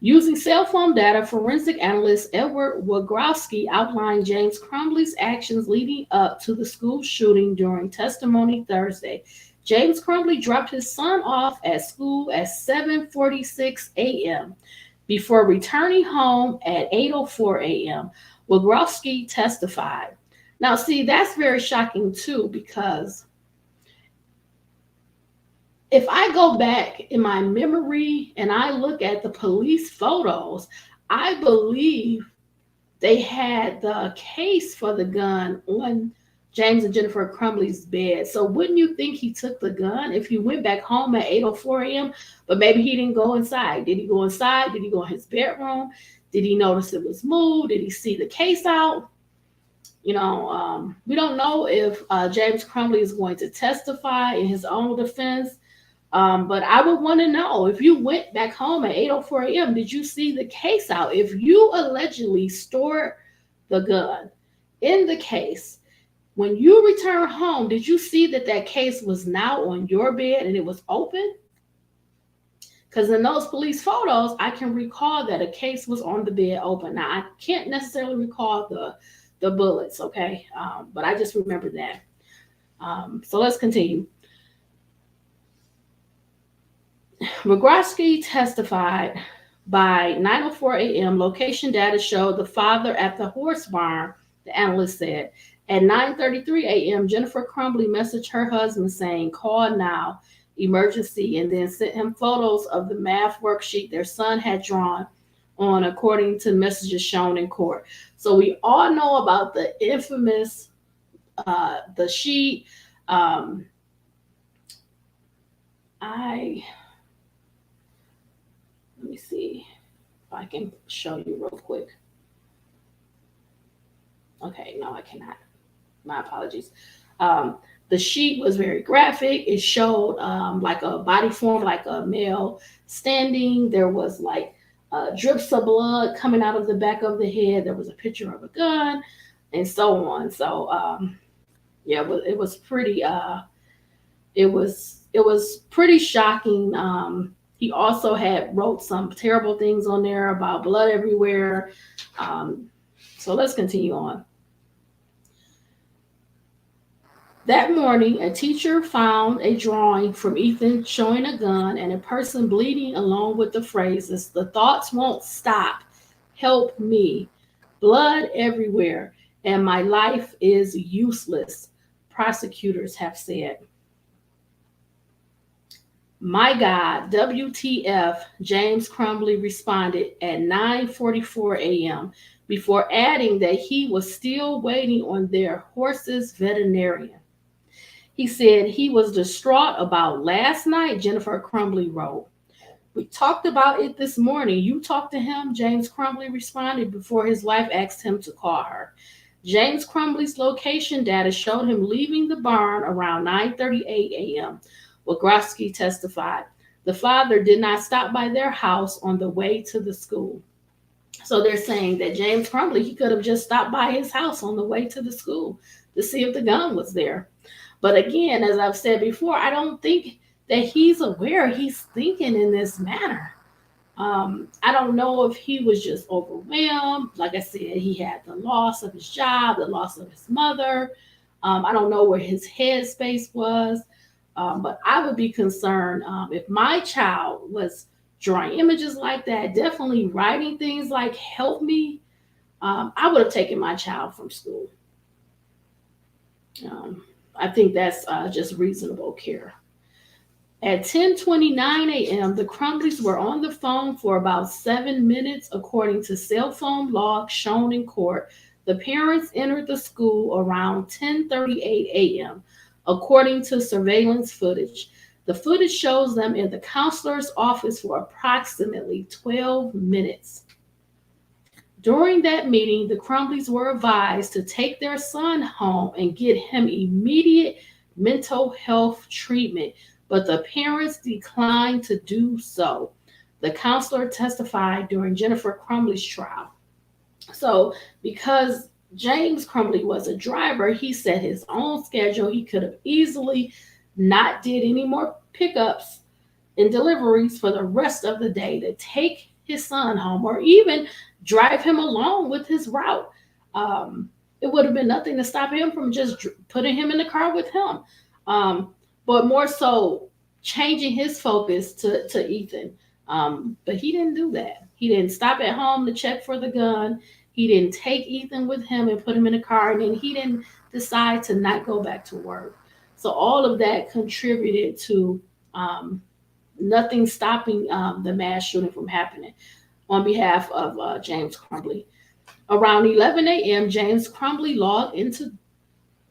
Using cell phone data, forensic analyst Edward Wagrowski outlined James Crumbley's actions leading up to the school shooting during testimony Thursday. James Crumbley dropped his son off at school at 7:46 a.m. before returning home at 8:04 a.m. Wagrowski testified. Now, see, that's very shocking too, because if I go back in my memory and I look at the police photos, I believe they had the case for the gun on James and Jennifer Crumbley's bed. So wouldn't you think he took the gun if he went back home at 8:04 a.m., but maybe he didn't go inside? Did he go inside? Did he go in his bedroom? Did he notice it was moved? Did he see the case out? We don't know if James Crumbley is going to testify in his own defense. But I would want to know, if you went back home at 8:04 a.m., did you see the case out? If you allegedly stored the gun in the case, when you return home, did you see that case was now on your bed and it was open? Because in those police photos, I can recall that a case was on the bed open. Now, I can't necessarily recall the bullets, okay? But I just remember that. So let's continue. Wagrowski testified by 9:04 a.m. Location data showed the father at the horse barn, the analyst said. At 9:33 a.m., Jennifer Crumbley messaged her husband saying, "Call now, emergency," and then sent him photos of the math worksheet their son had drawn on, according to messages shown in court. So we all know about the infamous, the sheet. Let me see if I can show you real quick. Okay, no, I cannot. My apologies. The sheet was very graphic. It showed like a body form, like a male standing. There was like drips of blood coming out of the back of the head. There was a picture of a gun, and so on. So yeah, it was pretty. It was pretty shocking. He also had wrote some terrible things on there about blood everywhere. So let's continue on. That morning, a teacher found a drawing from Ethan showing a gun and a person bleeding along with the phrases, "The thoughts won't stop. Help me. Blood everywhere. And my life is useless," prosecutors have said. "My God, WTF," James Crumbley responded at 9:44 a.m. before adding that he was still waiting on their horse's veterinarian. He said he was distraught about last night, Jennifer Crumbley wrote. "We talked about it this morning. You talked to him?" James Crumbley responded before his wife asked him to call her. James Crumbley's location data showed him leaving the barn around 9:38 a.m. Wagrowski testified. The father did not stop by their house on the way to the school. So they're saying that James Crumbley, he could have just stopped by his house on the way to the school to see if the gun was there. But again, as I've said before, I don't think that he's aware he's thinking in this manner. I don't know if he was just overwhelmed. Like I said, he had the loss of his job, the loss of his mother. I don't know where his headspace was. But I would be concerned if my child was drawing images like that, definitely writing things like "help me." I would have taken my child from school. I think that's just reasonable care. At 10:29 a.m., the Crumbleys were on the phone for about 7 minutes, according to cell phone logs shown in court. The parents entered the school around 10:38 a.m., according to surveillance footage. The footage shows them in the counselor's office for approximately 12 minutes. During that meeting, the Crumbleys were advised to take their son home and get him immediate mental health treatment, but the parents declined to do so. The counselor testified during Jennifer Crumbley's trial. So because James Crumbley was a driver, he set his own schedule. He could have easily not did any more pickups and deliveries for the rest of the day to take his son home, or even drive him along with his route. It would have been nothing to stop him from just putting him in the car with him. But more so changing his focus to Ethan. But he didn't do that. He didn't stop at home to check for the gun. He didn't take Ethan with him and put him in a car, and then he didn't decide to not go back to work. So all of that contributed to nothing stopping the mass shooting from happening on behalf of James Crumbley. Around 11 a.m., James Crumbley logged into,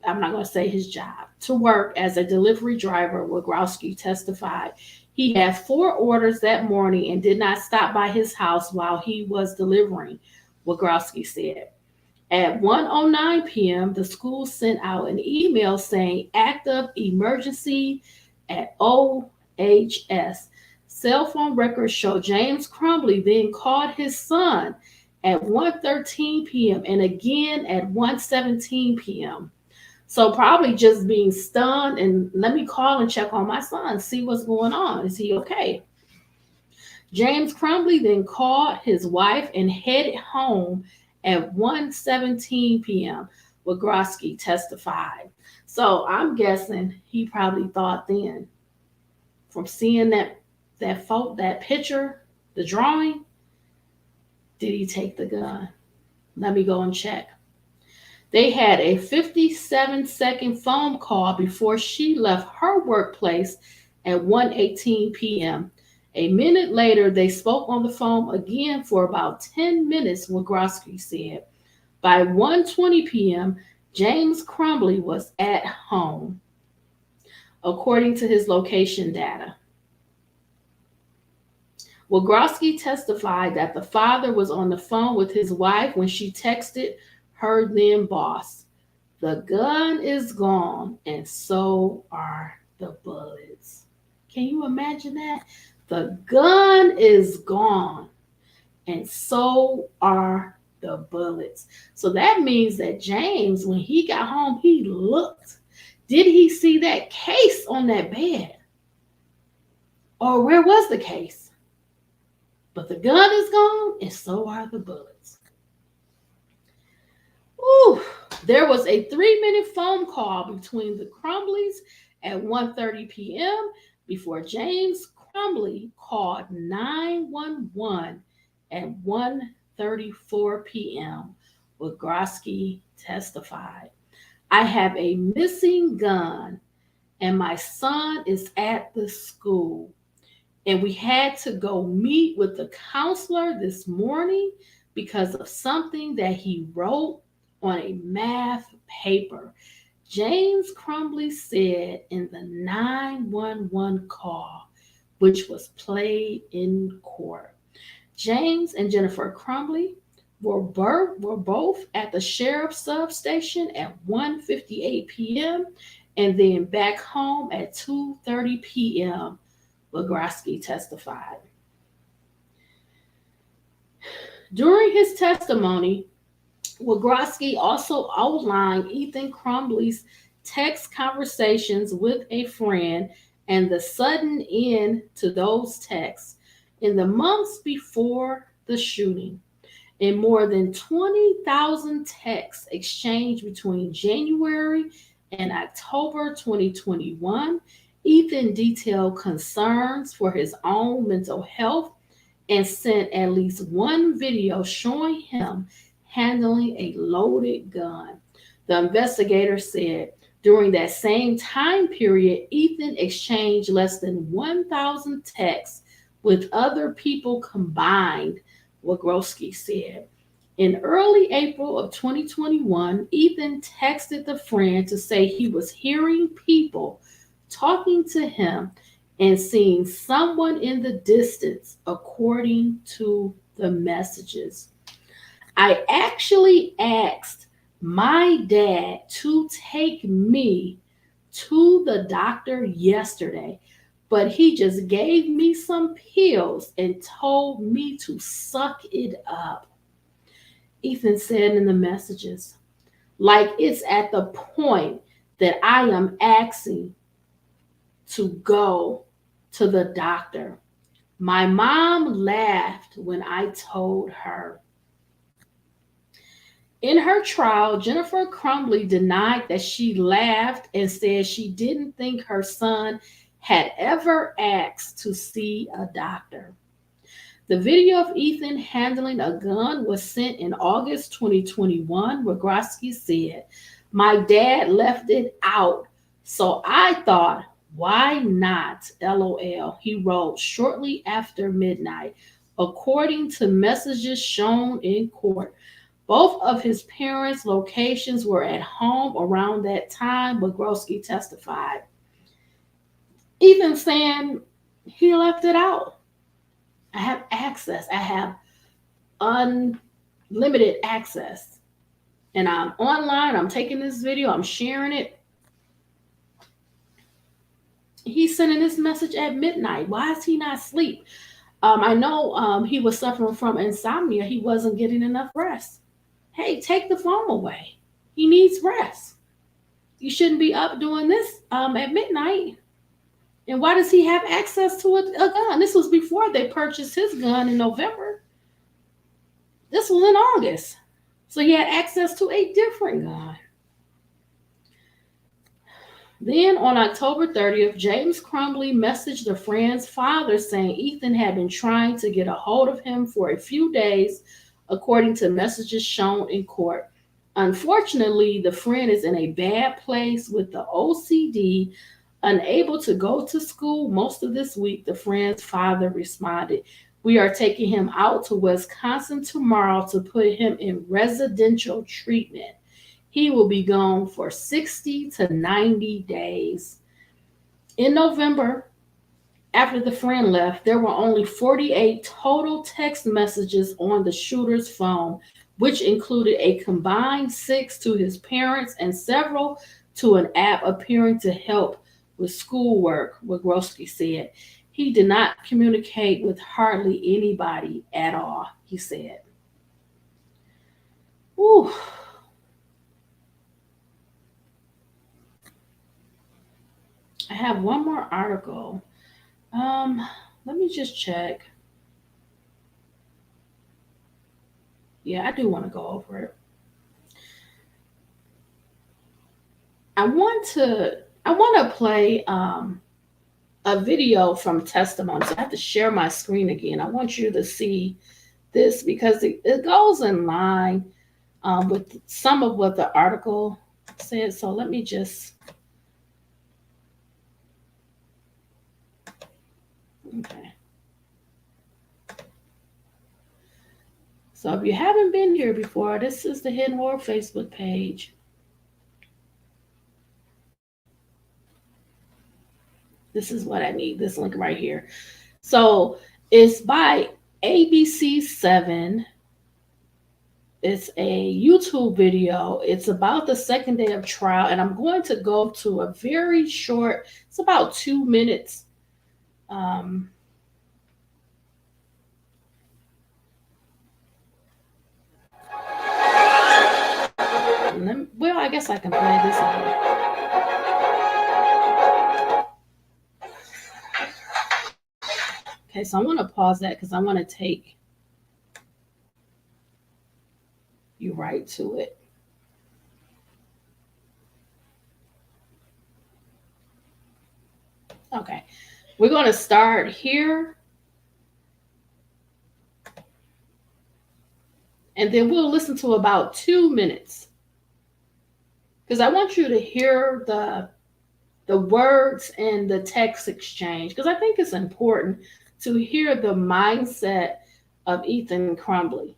I'm not going to say his job, to work as a delivery driver, Wagrowski testified. He had 4 orders that morning and did not stop by his house while he was delivering, Wagrowski said. At 1:09 p.m., the school sent out an email saying active emergency at OHS. Cell phone records show James Crumbley then called his son at 1:13 p.m. and again at 1:17 p.m. So probably just being stunned and let me call and check on my son, see what's going on. Is he okay? James Crumbley then called his wife and headed home at 1:17 p.m., Wagrowski testified. So I'm guessing he probably thought then, from seeing that picture, the drawing, did he take the gun? Let me go and check. They had a 57-second phone call before she left her workplace at 1:18 p.m. A minute later, they spoke on the phone again for about 10 minutes, Wagrowski said. By 1:20 p.m., James Crumbley was at home, according to his location data. Wagrowski testified that the father was on the phone with his wife when she texted her then boss. The gun is gone, and so are the bullets. Can you imagine that? The gun is gone, and so are the bullets. So that means that James, when he got home, he looked. Did he see that case on that bed? Or where was the case? But the gun is gone, and so are the bullets. Ooh, there was a 3-minute phone call between the Crumbleys at 1:30 p.m. before James Crumbley called 911 at 1:34 p.m. Wogroski testified. I have a missing gun, and my son is at the school. And we had to go meet with the counselor this morning because of something that he wrote on a math paper. James Crumbley said in the 911 call, which was played in court. James and Jennifer Crumbley were both at the sheriff's substation at 1:58 p.m. and then back home at 2:30 p.m., Wogroski testified. During his testimony, Wogroski also outlined Ethan Crumbley's text conversations with a friend and the sudden end to those texts in the months before the shooting. In more than 20,000 texts exchanged between January and October 2021, Ethan detailed concerns for his own mental health and sent at least one video showing him handling a loaded gun. The investigator said during that same time period, Ethan exchanged less than 1,000 texts with other people combined, Wogroski said. In early April of 2021, Ethan texted the friend to say he was hearing people talking to him and seeing someone in the distance, according to the messages. I actually asked my dad to take me to the doctor yesterday, but he just gave me some pills and told me to suck it up, Ethan said in the messages. Like it's at the point that I am asking to go to the doctor. My mom laughed when I told her. In her trial, Jennifer Crumbley denied that she laughed and said she didn't think her son had ever asked to see a doctor. The video of Ethan handling a gun was sent in August 2021, Wogroski said. My dad left it out, so I thought, why not? LOL, he wrote shortly after midnight, according to messages shown in court. Both of his parents' locations were at home around that time, Wogroski testified. Ethan saying he left it out. I have access. I have unlimited access. And I'm online. I'm taking this video. I'm sharing it. He's sending this message at midnight. Why is he not asleep? I know he was suffering from insomnia. He wasn't getting enough rest. Hey, take the phone away. He needs rest. You shouldn't be up doing this at midnight. And why does he have access to a gun? This was before they purchased his gun in November. This was in August. So he had access to a different gun. Then on October 30th, James Crumbley messaged a friend's father saying Ethan had been trying to get a hold of him for a few days, according to messages shown in court. Unfortunately, the friend is in a bad place with the OCD, unable to go to school most of this week, the friend's father responded. We are taking him out to Wisconsin tomorrow to put him in residential treatment. He will be gone for 60 to 90 days. In November, after the friend left, there were only 48 total text messages on the shooter's phone, which included a combined 6 to his parents and several to an app appearing to help with schoolwork, Wygotsky said. He did not communicate with hardly anybody at all, he said. Ooh. I have one more article. Let me just check. Yeah, I do want to go over it. I want to play a video from testimony. So I have to share my screen again. I want you to see this because it goes in line with some of what the article says. So let me just. Okay. So if you haven't been here before, this is the Hidden Horror Facebook page. This is what I need, this link right here. So it's by ABC7. It's a YouTube video. It's about the second day of trial. And I'm going to go to a very short, it's about 2 minutes. Well, I guess I can play this one. Okay, so I want to pause that because I want to take you right to it. Okay, we're going to start here. And then we'll listen to about 2 minutes. Because I want you to hear the words and the text exchange. Because I think it's important to hear the mindset of Ethan Crumbley.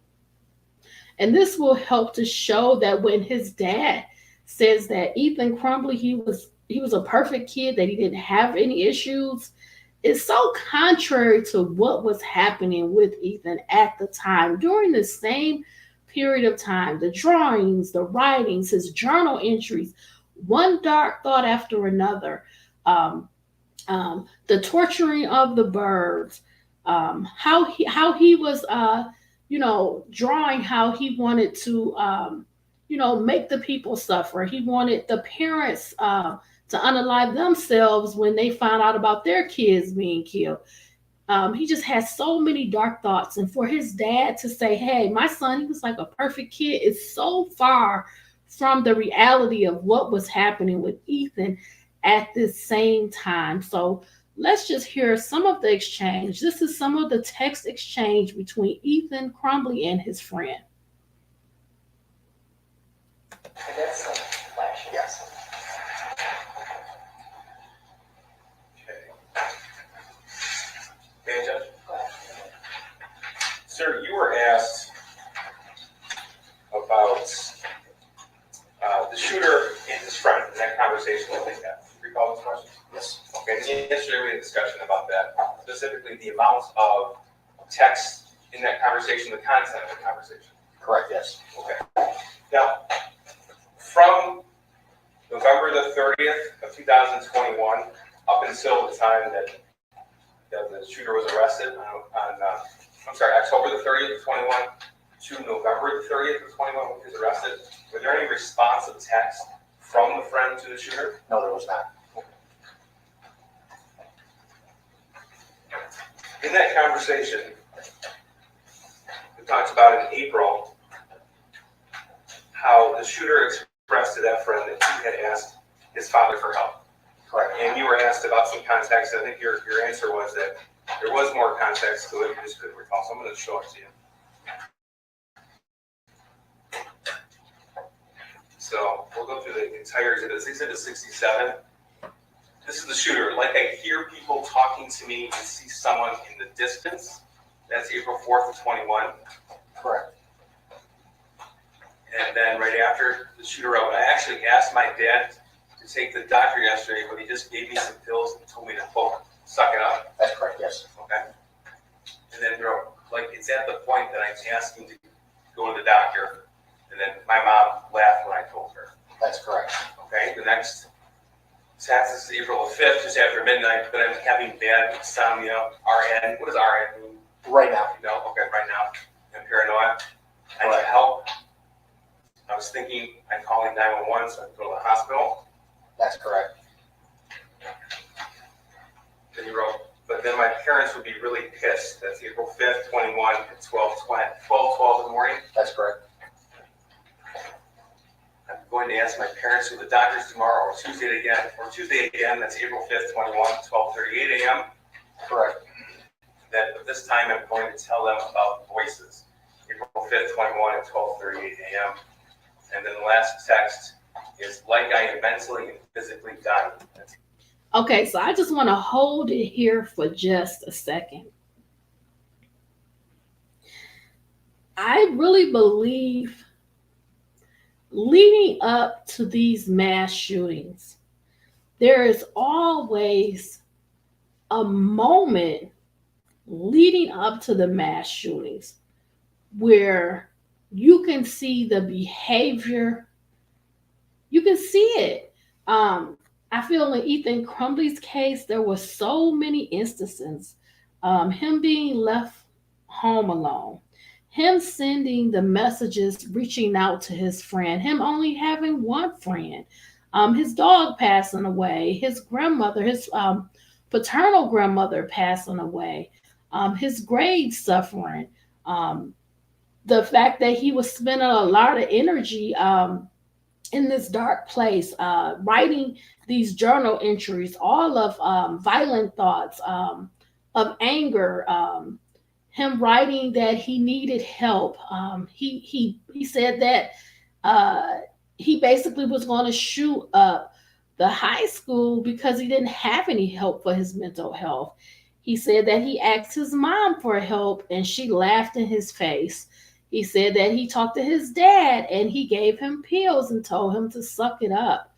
And this will help to show that when his dad says that Ethan Crumbley, he was a perfect kid, that he didn't have any issues, it's so contrary to what was happening with Ethan at the time. During the same period of time, the drawings, the writings, his journal entries, one dark thought after another, the torturing of the birds, how he was, drawing how he wanted to, make the people suffer. He wanted the parents to unalive themselves when they found out about their kids being killed. He just has so many dark thoughts. And for his dad to say, hey, my son, he was like a perfect kid, is so far from the reality of what was happening with Ethan at this same time. So let's just hear some of the exchange. This is some of the text exchange between Ethan Crumbley and his friend. That's flash. Yes. Okay, Judge. Sir, you were asked about the shooter and his friend in that conversation that they had. Do you recall those questions? Yes. Okay, and yesterday we had a discussion about that, specifically the amount of text in that conversation, the content of the conversation. Correct, yes. Okay. Now, from November the 30th of 2021 up until the time that the shooter was arrested October the 30th of 21 to November the 30th of 21 when he was arrested, were there any responsive text from the friend to the shooter? No, there was not. In that conversation, it talks about in April how the shooter expressed to that friend that he had asked his father for help. Correct. And you were asked about some context. I think your answer was that there was more context to it, you just couldn't recall. So I'm going to show it to you. So we'll go through the entire exhibit. It's exhibit 67. This is the shooter. Like I hear people talking to me and see someone in the distance. That's April 4th of 21. Correct. And then right after the shooter wrote, I actually asked my dad to take the doctor yesterday, but he just gave me some pills and told me to, quote, suck it up. That's correct, yes. Okay. And then like it's at the point that I'm asking to go to the doctor. And then my mom laughed when I told her. That's correct. Okay, the next text is April 5th, just after midnight, but I'm having bad insomnia. RN, what does RN mean? Right now. No, okay, right now. I'm paranoid. I need help. I was thinking I'm calling 911 so I can go to the hospital. That's correct. Then you wrote, but then my parents would be really pissed. That's April 5th, 21 at 12:12 in the morning. That's correct. I'm going to ask my parents who the doctors tomorrow or Tuesday again. That's April 5th, 21, 12:38 a.m. Correct. Then but this time I'm going to tell them about voices. April 5th, 21 at 12:38 a.m. And then the last text is like I am mentally and physically dying. Okay, so I just want to hold it here for just a second. I really believe leading up to these mass shootings, there is always a moment leading up to the mass shootings where you can see the behavior. You can see it. I feel in Ethan Crumbley's case, there were so many instances. Him being left home alone, him sending the messages, reaching out to his friend, him only having one friend, his dog passing away, his grandmother, his paternal grandmother passing away, his grades suffering, the fact that he was spending a lot of energy in this dark place, writing these journal entries, all of violent thoughts, of anger, him writing that he needed help. He said that he basically was going to shoot up the high school because he didn't have any help for his mental health. He said that he asked his mom for help and she laughed in his face. He said that he talked to his dad and he gave him pills and told him to suck it up.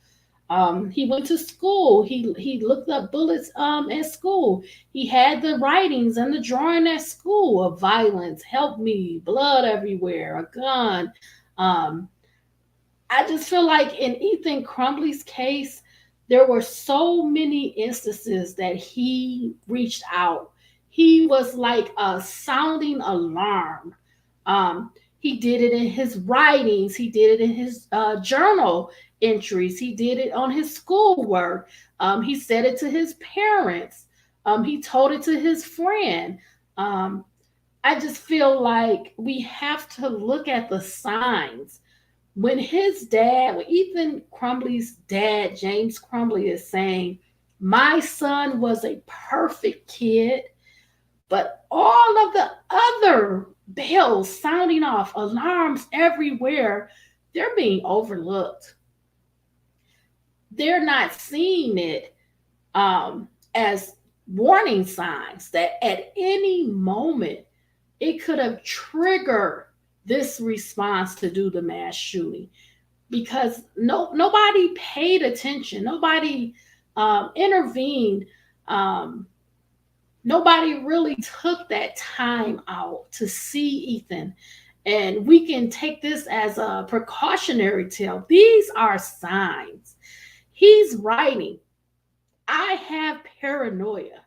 He went to school. He looked up bullets at school. He had the writings and the drawing at school of violence, help me, blood everywhere, a gun. I just feel like in Ethan Crumbley's case, there were so many instances that he reached out. He was like a sounding alarm. He did it in his writings. He did it in his journal entries. He did it on his schoolwork. He said it to his parents. He told it to his friend. I just feel like we have to look at the signs. When Ethan Crumbley's dad, James Crumbley, is saying, my son was a perfect kid, but all of the other bells sounding off, alarms everywhere, they're being overlooked. They're not seeing it as warning signs that at any moment it could have triggered this response to do the mass shooting, because nobody paid attention, nobody intervened, nobody really took that time out to see Ethan. And we can take this as a precautionary tale. These are signs. He's writing, I have paranoia.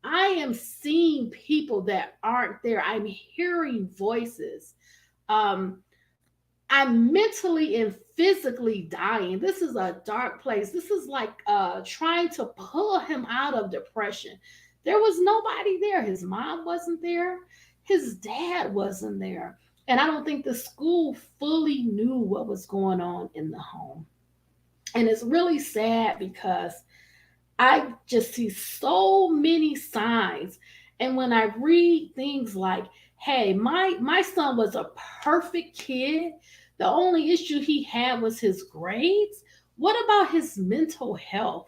I am seeing people that aren't there. I'm hearing voices. I'm mentally and physically dying. This is a dark place. This is like trying to pull him out of depression. There was nobody there. His mom wasn't there. His dad wasn't there. And I don't think the school fully knew what was going on in the home. And it's really sad because I just see so many signs. And when I read things like, hey, my son was a perfect kid. The only issue he had was his grades. What about his mental health?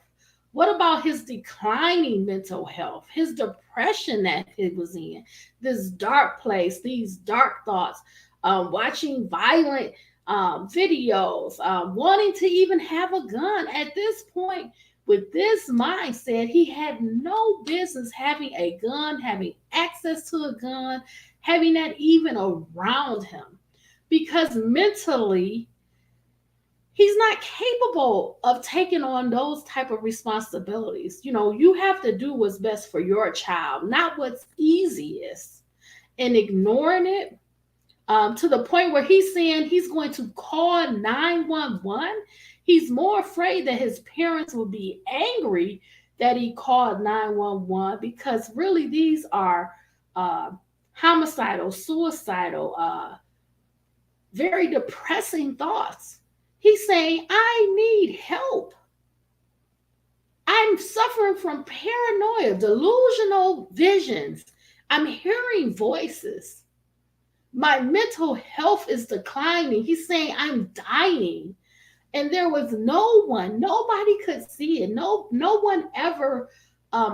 What about his declining mental health, his depression that he was in, this dark place, these dark thoughts, watching violent videos, wanting to even have a gun? At this point, with this mindset, he had no business having a gun, having access to a gun, having that even around him. because mentally he's not capable of taking on those type of responsibilities. You know, you have to do what's best for your child, not what's easiest. And ignoring it to the point where he's saying he's going to call 911. He's more afraid that his parents will be angry that he called 911, because really these are homicidal, suicidal, very depressing thoughts. He's saying, I need help. I'm suffering from paranoia, delusional visions. I'm hearing voices. My mental health is declining. He's saying, I'm dying. And there was no one, nobody could see it. No one ever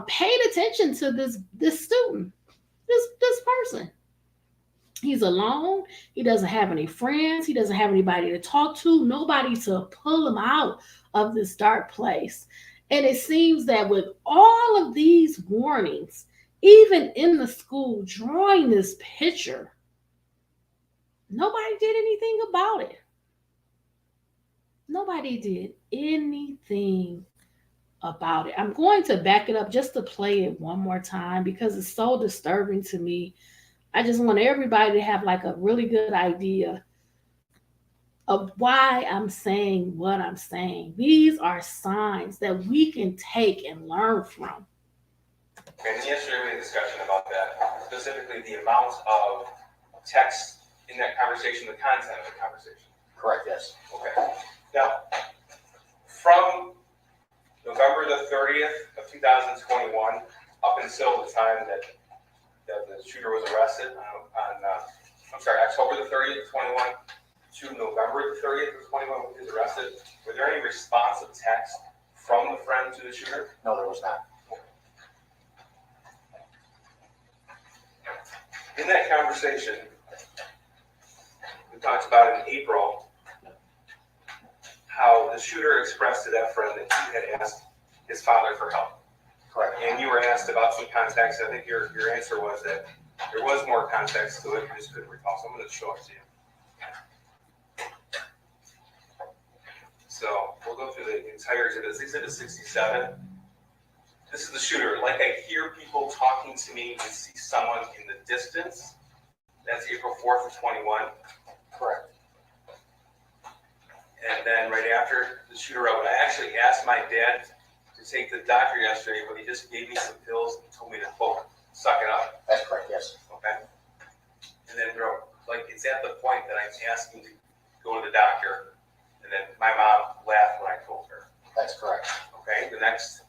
paid attention to this student, this person. He's alone. He doesn't have any friends. He doesn't have anybody to talk to, nobody to pull him out of this dark place. And it seems that with all of these warnings, even in the school drawing this picture, nobody did anything about it. Nobody did anything about it. I'm going to back it up just to play it one more time because it's so disturbing to me. I just want everybody to have like a really good idea of why I'm saying what I'm saying. These are signs that we can take and learn from. Okay, and yesterday we had a discussion about that, specifically the amount of text in that conversation, the content of the conversation. Correct, yes. Okay. Now, from November the 30th of 2021 up until the time that the shooter was arrested October the 30th of 21 to November the 30th of 21 when he was arrested, were there any responsive text from the friend to the shooter? No, there was not. In that conversation, we talked about in April how the shooter expressed to that friend that he had asked his father for help. Correct. And you were asked about some context. I think your answer was that there was more context to it, you just couldn't recall. So I'm going to show it to you. So we'll go through the entire exhibit. Exhibit 67. This is the shooter. Like I hear people talking to me and see someone in the distance. That's April 4th of 21. Correct. And then right after the shooter wrote, I actually asked my dad to take the doctor yesterday, but he just gave me some pills and told me to, quote, suck it up. That's correct, yes. Okay. And then wrote, like, it's at the point that I'm asking to go to the doctor. And then my mom laughed when I told her. That's correct. Okay. The next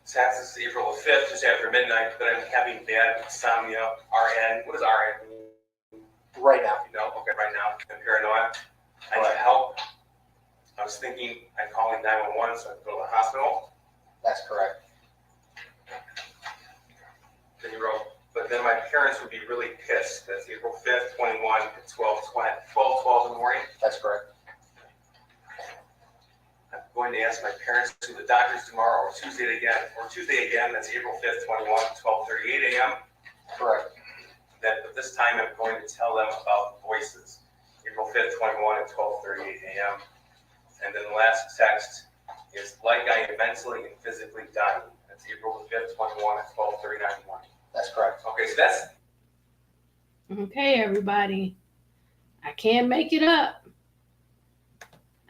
text is April 5th, just after midnight, but I'm having bad insomnia. RN. What does RN mean? Right now. You know, okay, right now. I'm paranoid. I need help. I was thinking I'd call 911 so I could go to the hospital. That's correct. Then he wrote, but then my parents would be really pissed. That's April 5th, 21 at 12:12 in the morning. That's correct. I'm going to ask my parents to the doctors tomorrow or Tuesday again. That's April 5th, 21, 12:38 a.m. Correct. But this time I'm going to tell them about voices. April 5th, 21 at 12:38 a.m. And then the last text is like I am mentally and physically dying. That's April 5th, 21 at 12:39 in the morning. That's correct. Okay, so that's... Okay, everybody. I can't make it up.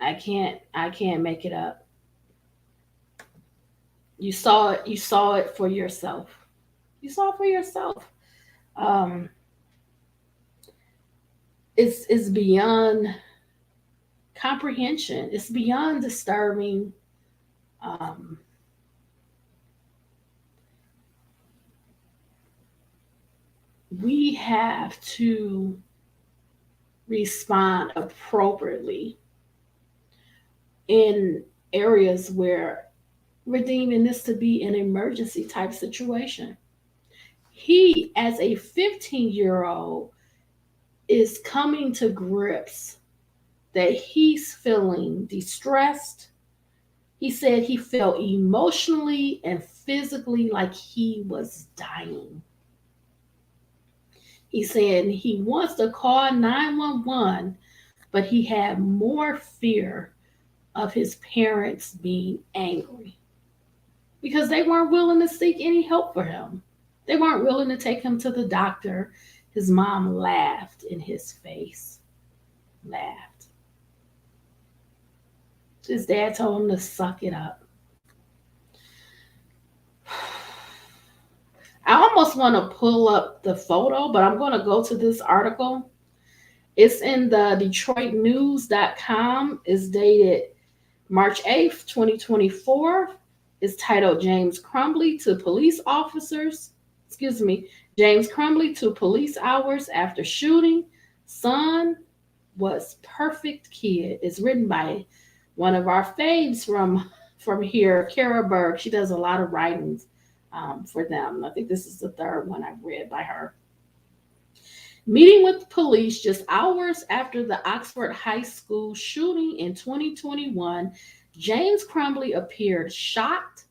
I can't make it up. You saw it for yourself. You saw it for yourself. It's beyond comprehension. It's beyond disturbing. We have to respond appropriately in areas where we're deeming this to be an emergency type situation. He, as a 15-year-old, is coming to grips that he's feeling distressed. He said he felt emotionally and physically like he was dying. He's saying he wants to call 911, but he had more fear of his parents being angry because they weren't willing to seek any help for him. They weren't willing to take him to the doctor. His mom laughed in his face. Laughed. His dad told him to suck it up. I almost want to pull up the photo, but I'm going to go to this article. It's in the DetroitNews.com. It's dated March 8th, 2024. It's titled James Crumbley to police officers. James Crumbley to police hours after shooting. Son was perfect kid. It's written by one of our faves from here, Kara Berg. She does a lot of writings for them. I think this is the third one I've read by her. Meeting with police just hours after the Oxford High School shooting in 2021, James Crumbley appeared shocked,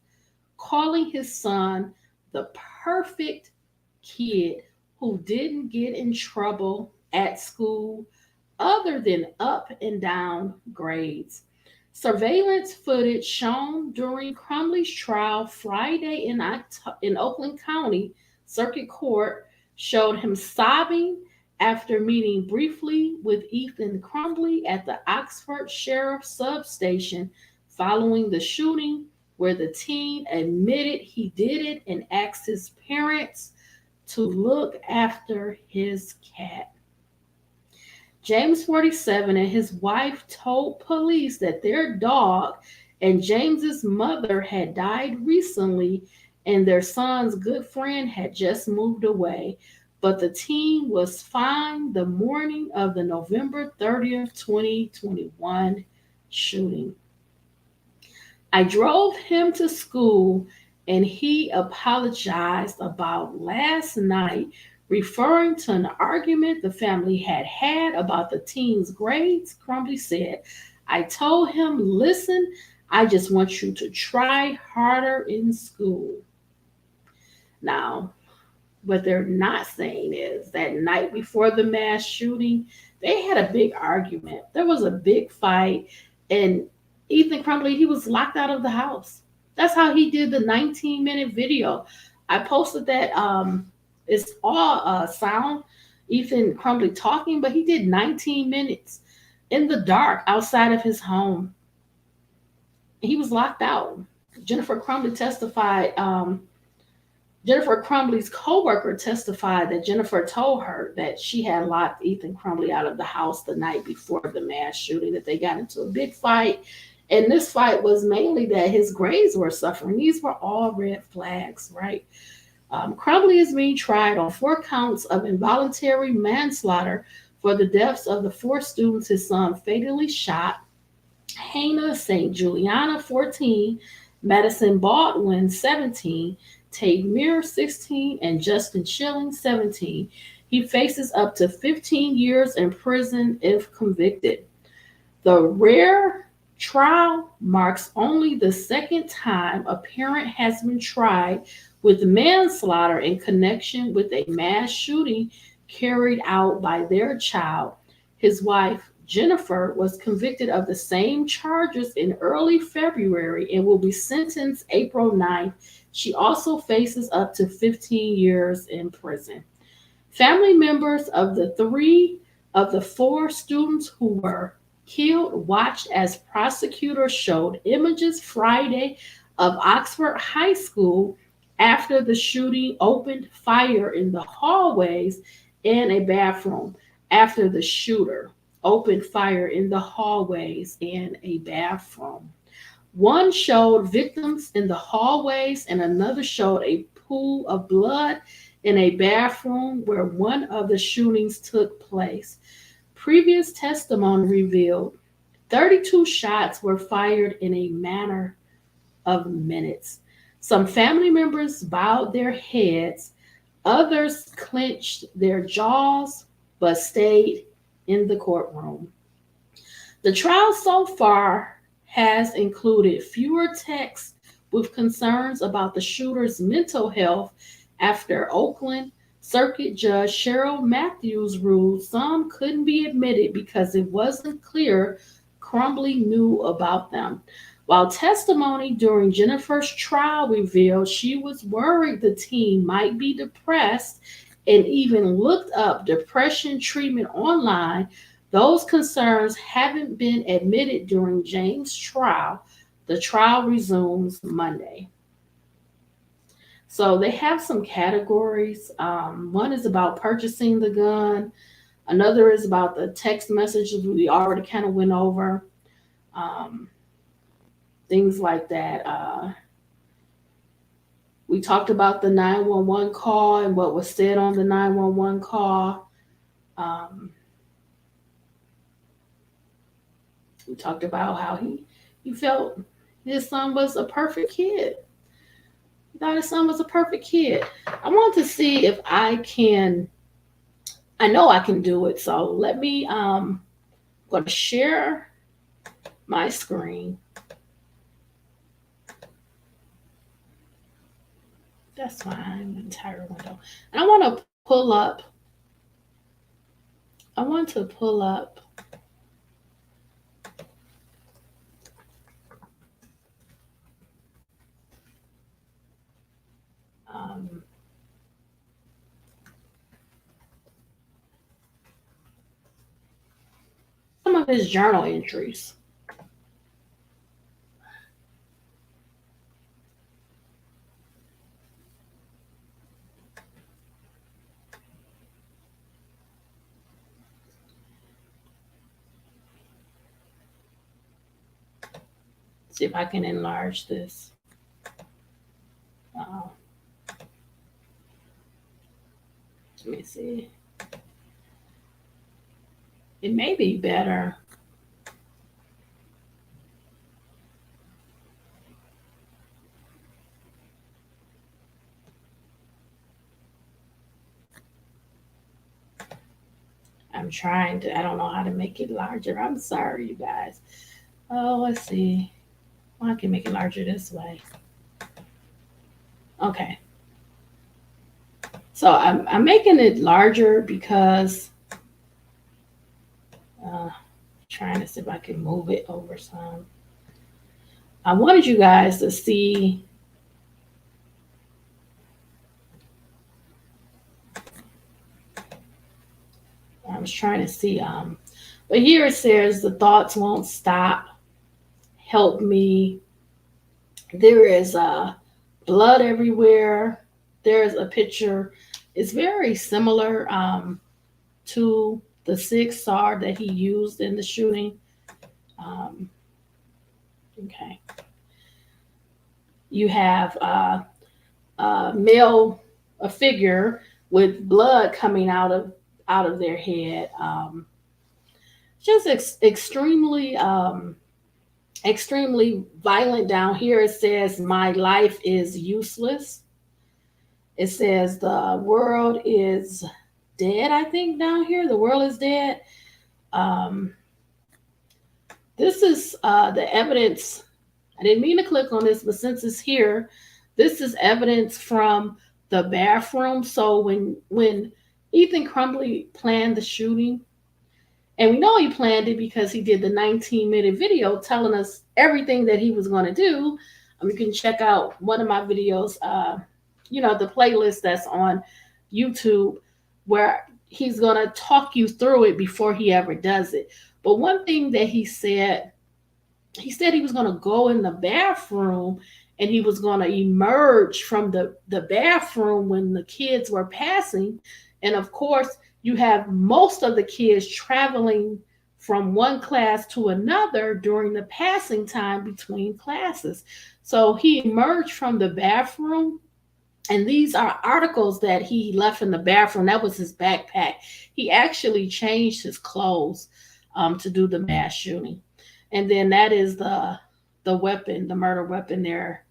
calling his son the perfect kid who didn't get in trouble at school other than up and down grades. Surveillance footage shown during Crumbley's trial Friday in Oakland County Circuit Court showed him sobbing after meeting briefly with Ethan Crumbley at the Oxford Sheriff's Substation following the shooting, where the teen admitted he did it and asked his parents to look after his cat. James, 47, and his wife told police that their dog and James's mother had died recently and their son's good friend had just moved away, but the teen was fine the morning of the November 30th, 2021 shooting. I drove him to school and he apologized about last night, referring to an argument the family had about the teen's grades. Crumbley said, I told him, listen, I just want you to try harder in school. Now, what they're not saying is that night before the mass shooting, they had a big argument. There was a big fight, and Ethan Crumbley, he was locked out of the house. That's how he did the 19-minute video. I posted that. It's all sound, Ethan Crumbley talking, but he did 19 minutes in the dark outside of his home. He was locked out. Jennifer Crumbley testified. Jennifer Crumbley's co-worker testified that Jennifer told her that she had locked Ethan Crumbley out of the house the night before the mass shooting, that they got into a big fight. And this fight was mainly that his grades were suffering. These were all red flags, right? Crumbley is being tried on 4 counts of involuntary manslaughter for the deaths of the 4 students his son fatally shot: Hannah St. Juliana, 14, Madison Baldwin, 17, Tate Muir, 16, and Justin Schilling, 17. He faces up to 15 years in prison if convicted. The rare trial marks only the second time a parent has been tried with manslaughter in connection with a mass shooting carried out by their child. His wife, Jennifer, was convicted of the same charges in early February and will be sentenced April 9th. She also faces up to 15 years in prison. Family members of the 3 of the 4 students who were killed watched as prosecutors showed images Friday of Oxford High School after the shooting opened fire in the hallways and a bathroom. After the shooter opened fire in the hallways and a bathroom. One showed victims in the hallways and another showed a pool of blood in a bathroom where one of the shootings took place. Previous testimony revealed 32 shots were fired in a matter of minutes. Some family members bowed their heads, others clenched their jaws, but stayed in the courtroom. The trial so far has included fewer texts with concerns about the shooter's mental health after Oakland Circuit Judge Cheryl Matthews ruled some couldn't be admitted because it wasn't clear Crumbley knew about them. While testimony during Jennifer's trial revealed she was worried the teen might be depressed and even looked up depression treatment online, those concerns haven't been admitted during James' trial. The trial resumes Monday. So they have some categories. One is about purchasing the gun. Another is about the text messages we already kind of went over. Things like that. We talked about the 911 call and what was said on the 911 call. We talked about how he felt his son was a perfect kid. He thought his son was a perfect kid. I want to see if I can. I know I can do it. So let me. I'm going to share my screen. That's fine. Entire window. And I want to pull up. Some of his journal entries. See if I can enlarge this. Let me see. It may be better. I'm trying to, I don't know how to make it larger. I'm sorry, you guys. Oh, let's see. Well, I can make it larger this way. Okay. So I'm making it larger because trying to see if I can move it over some. I wanted you guys to see. I was trying to see. But here it says the thoughts won't stop. Help me. There is blood everywhere. There's a picture. It's very similar to the 6 SAR that he used in the shooting. Okay. You have a figure with blood coming out of their head. Just extremely violent. Down here it says, "My life is useless." It says, "The world is dead." I think down here, the world is dead. This is the evidence. I didn't mean to click on this, but since it's here, this is evidence from the bathroom. So when Ethan Crumbley planned the shooting, and we know he planned it because he did the 19-minute video telling us everything that he was going to do. You can check out one of my videos, the playlist that's on YouTube, where he's going to talk you through it before he ever does it. But one thing that he said he was going to go in the bathroom and he was going to emerge from the bathroom when the kids were passing. And of course, you have most of the kids traveling from one class to another during the passing time between classes. So he emerged from the bathroom, and these are articles that he left in the bathroom. That was his backpack. He actually changed his clothes to do the mass shooting. And then that is the weapon, the murder weapon there.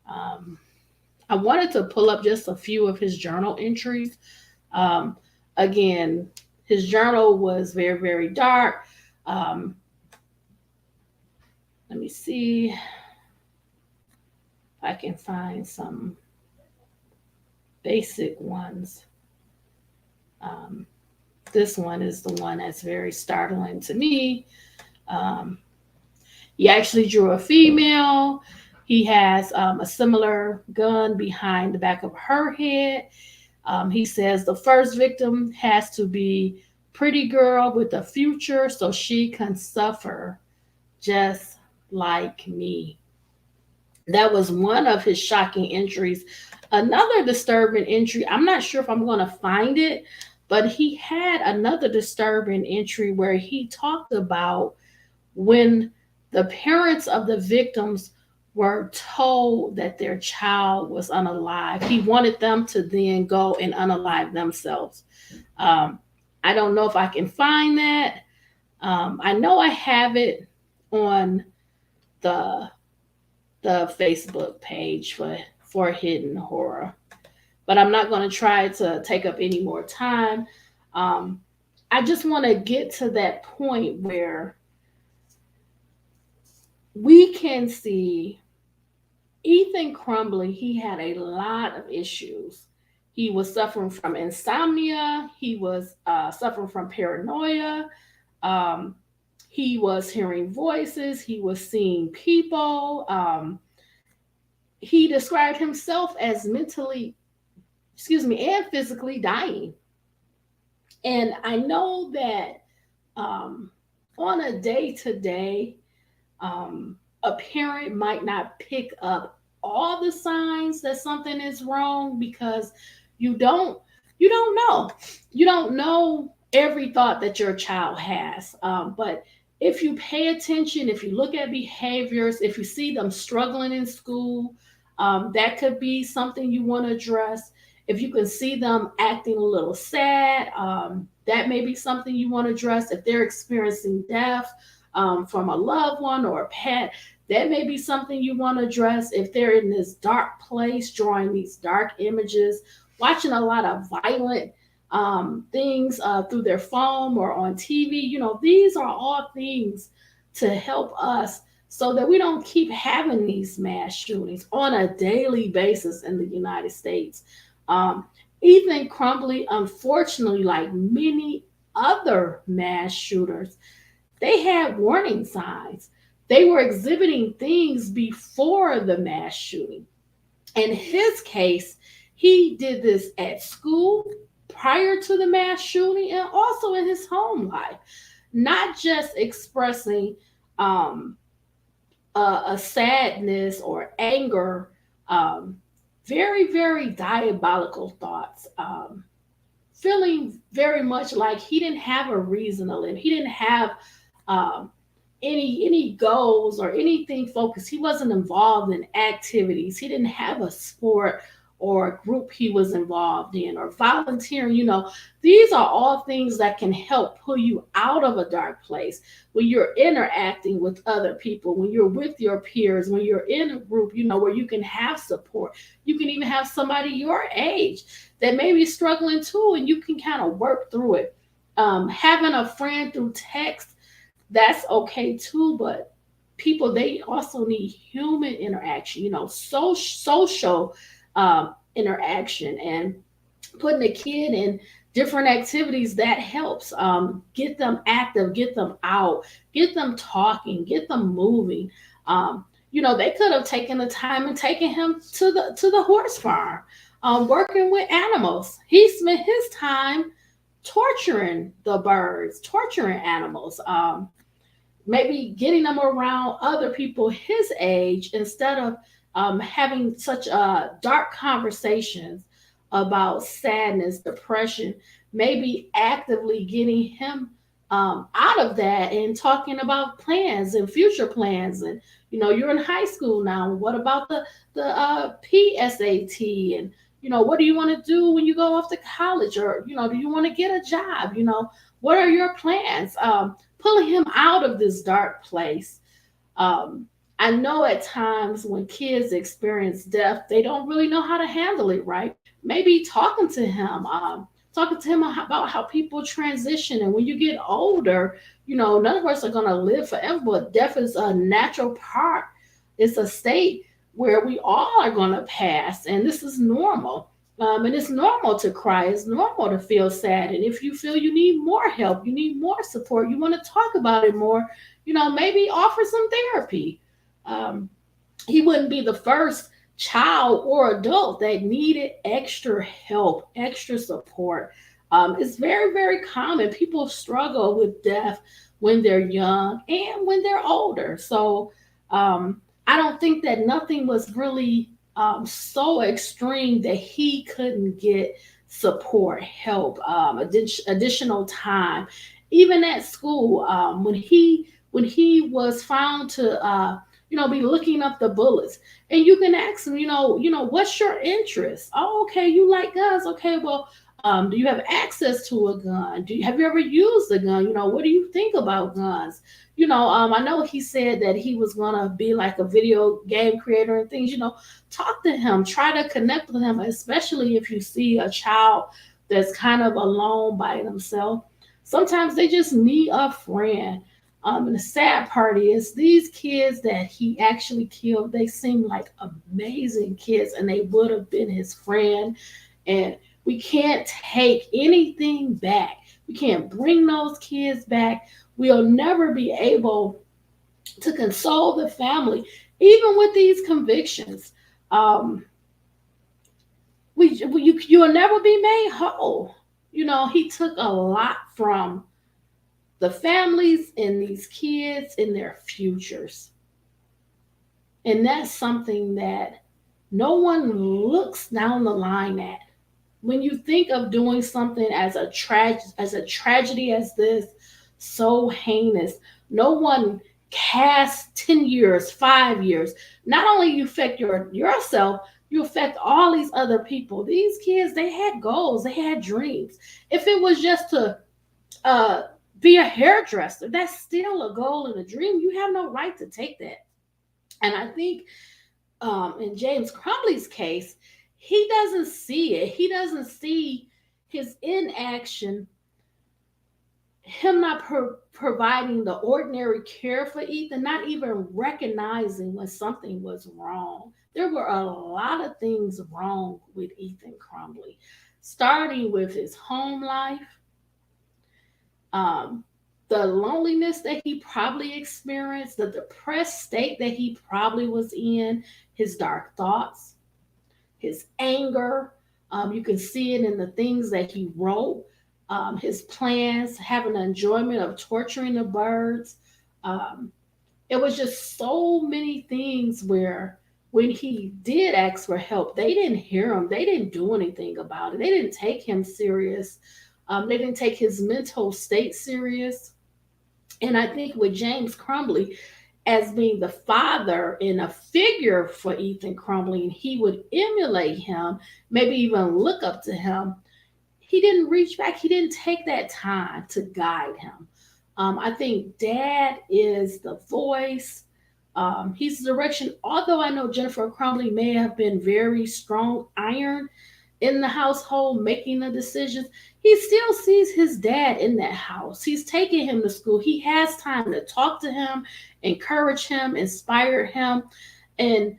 I wanted to pull up just a few of his journal entries. Again, his journal was very, very dark. Let me see if I can find some basic ones. This one is the one that's very startling to me. He actually drew a female. He has a similar gun behind the back of her head. He says the first victim has to be pretty girl with a future so she can suffer just like me. That was one of his shocking entries. Another disturbing entry, I'm not sure if I'm going to find it, but he had another disturbing entry where he talked about when the parents of the victims were told that their child was unalive. He wanted them to then go and unalive themselves. I don't know if I can find that. I know I have it on the Facebook page for Hidden Horror, but I'm not going to try to take up any more time. I just want to get to that point where we can see Ethan Crumbley. He had a lot of issues. He was suffering from insomnia. He was suffering from paranoia. He was hearing voices. He was seeing people. He described himself as mentally, and physically dying. And I know that on a day-to-day, a parent might not pick up all the signs that something is wrong because you don't know. You don't know every thought that your child has. But if you pay attention, if you look at behaviors, if you see them struggling in school, that could be something you want to address. If you can see them acting a little sad, that may be something you want to address. If they're experiencing death from a loved one or a pet, that may be something you want to address. If they're in this dark place, drawing these dark images, watching a lot of violent things through their phone or on TV, these are all things to help us so that we don't keep having these mass shootings on a daily basis in the United States. Ethan Crumbley, unfortunately, like many other mass shooters, they had warning signs. They were exhibiting things before the mass shooting. In his case, he did this at school prior to the mass shooting and also in his home life, not just expressing a sadness or anger, very, very diabolical thoughts, feeling very much like he didn't have a reason to live. He didn't have any goals or anything focused. He wasn't involved in activities. He didn't have a sport or a group he was involved in or volunteering. These are all things that can help pull you out of a dark place when you're interacting with other people, when you're with your peers, when you're in a group, where you can have support. You can even have somebody your age that may be struggling too, and you can kind of work through it. Having a friend through text, that's okay too, but people, they also need human interaction, social interaction, and putting a kid in different activities that helps. Get them active, get them out, get them talking, get them moving. They could have taken the time and taken him to the horse farm, working with animals. He spent his time torturing the birds, torturing animals, maybe getting them around other people his age instead of having such dark conversations about sadness, depression, maybe actively getting him out of that and talking about plans and future plans. And, you're in high school now. What about the PSAT? And, what do you want to do when you go off to college? Or, do you want to get a job? What are your plans? Pulling him out of this dark place. I know at times when kids experience death, they don't really know how to handle it, right? Maybe talking to him about how people transition. And when you get older, none of us are going to live forever, but death is a natural part. It's a state where we all are going to pass, and this is normal. And it's normal to cry. It's normal to feel sad. And if you feel you need more help, you need more support, you want to talk about it more, maybe offer some therapy. Um, he wouldn't be the first child or adult that needed extra help, extra support. It's very, very common. People struggle with death when they're young and when they're older. So I don't think that nothing was really so extreme that he couldn't get support, help, additional time. Even at school, when he was found to be looking up the bullets, and you can ask him, what's your interest? Oh, okay, you like guns. Okay, well, do you have access to a gun? Have you ever used a gun? What do you think about guns? I know he said that he was gonna be like a video game creator and things. Talk to him, try to connect with him, especially if you see a child that's kind of alone by themselves. Sometimes they just need a friend. And the sad part is these kids that he actually killed, they seem like amazing kids and they would have been his friend. And we can't take anything back. We can't bring those kids back. We'll never be able to console the family, even with these convictions. You'll never be made whole. He took a lot from the families and these kids and their futures. And that's something that no one looks down the line at. When you think of doing something as a tragedy as this, so heinous, no one casts 10 years, 5 years. Not only you affect yourself, you affect all these other people. These kids, they had goals, they had dreams. If it was just to be a hairdresser, that's still a goal and a dream. You have no right to take that. And I think in James Crumbley's case, he doesn't see it. He doesn't see his inaction, him not providing the ordinary care for Ethan, not even recognizing when something was wrong. There were a lot of things wrong with Ethan Crumbley, starting with his home life, the loneliness that he probably experienced, the depressed state that he probably was in, his dark thoughts, his anger. You can see it in the things that he wrote, his plans, having an enjoyment of torturing the birds. It was just so many things where when he did ask for help, they didn't hear him. They didn't do anything about it. They didn't take him serious. They didn't take his mental state serious. And I think with James Crumbley as being the father and a figure for Ethan Crumbley, and he would emulate him, maybe even look up to him, he didn't reach back. He didn't take that time to guide him. I think dad is the voice. He's the direction. Although I know Jennifer Crumbley may have been very strong iron in the household, making the decisions, he still sees his dad in that house. He's taking him to school. He has time to talk to him, encourage him, inspire him, and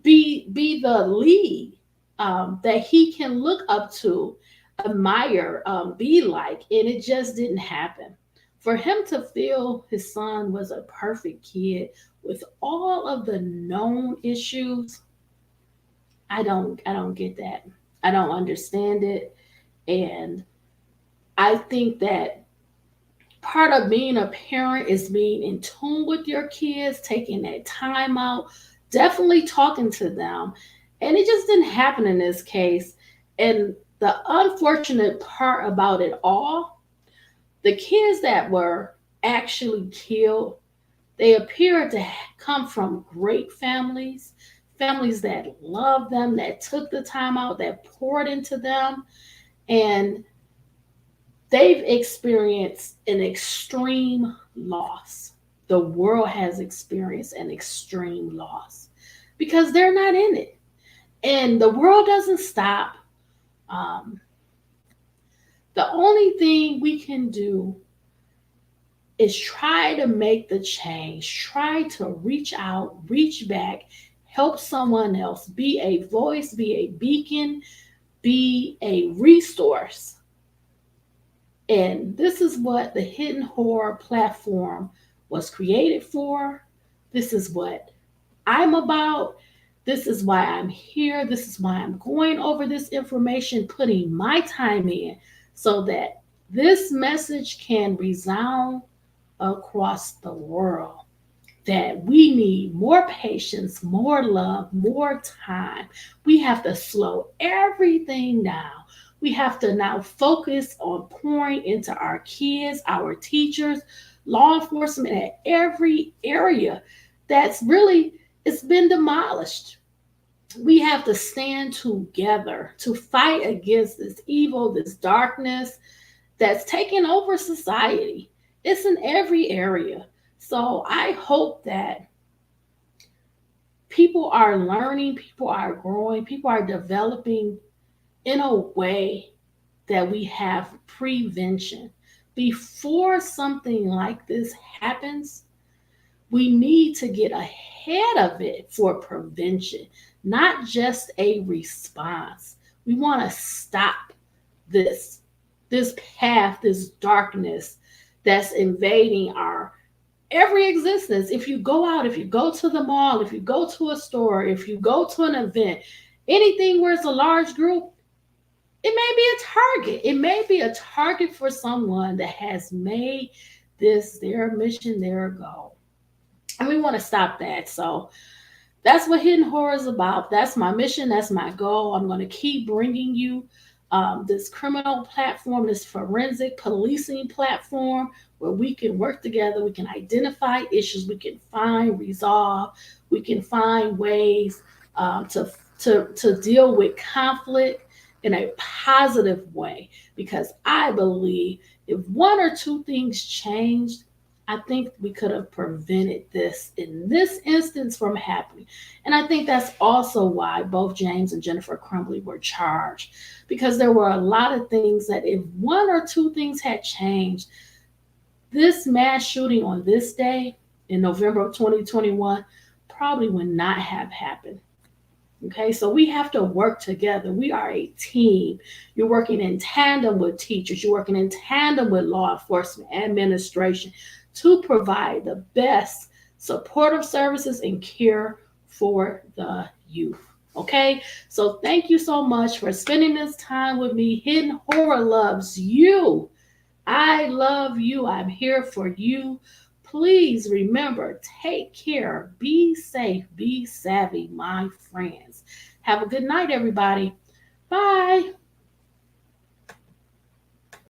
be the lead that he can look up to, admire, be like. And it just didn't happen. For him to feel his son was a perfect kid with all of the known issues, I don't get that. I don't understand it. And I think that part of being a parent is being in tune with your kids, taking that time out, definitely talking to them. And it just didn't happen in this case. And the unfortunate part about it all, the kids that were actually killed, they appeared to come from great families that loved them, that took the time out, that poured into them. And they've experienced an extreme loss. The world has experienced an extreme loss because they're not in it. And the world doesn't stop. The only thing we can do is try to make the change, try to reach out, reach back, help someone else, be a voice, be a beacon, be a resource. And this is what the Hidden Horror platform was created for. This is what I'm about. This is why I'm here. This is why I'm going over this information, putting my time in so that this message can resound across the world. That we need more patience, more love, more time. We have to slow everything down. We have to now focus on pouring into our kids, our teachers, law enforcement at every area that's really, it's been demolished. We have to stand together to fight against this evil, this darkness that's taking over society. It's in every area. So I hope that people are learning, people are growing, people are developing in a way that we have prevention. Before something like this happens, we need to get ahead of it for prevention, not just a response. We want to stop this path, this darkness that's invading our every existence. If you go out, if you go to the mall, if you go to a store, if you go to an event, anything where it's a large group, it may be a target. It may be a target for someone that has made this their mission, their goal. And we want to stop that. So that's what Hidden Horror is about. That's my mission. That's my goal. I'm going to keep bringing you this criminal platform, this forensic policing platform where we can work together. We can identify issues. We can find, resolve. We can find ways to deal with conflict in a positive way. Because I believe if one or two things changed, I think we could have prevented this in this instance from happening. And I think that's also why both James and Jennifer Crumbley were charged, because there were a lot of things that if one or two things had changed, this mass shooting on this day in November of 2021 probably would not have happened. Okay, so we have to work together. We are a team. You're working in tandem with teachers. You're working in tandem with law enforcement, administration, to provide the best supportive services and care for the youth. Okay, so thank you so much for spending this time with me. Hidden Horror loves you. I love you. I'm here for you. Please remember, take care, be safe, be savvy, my friends. Have a good night, everybody. Bye.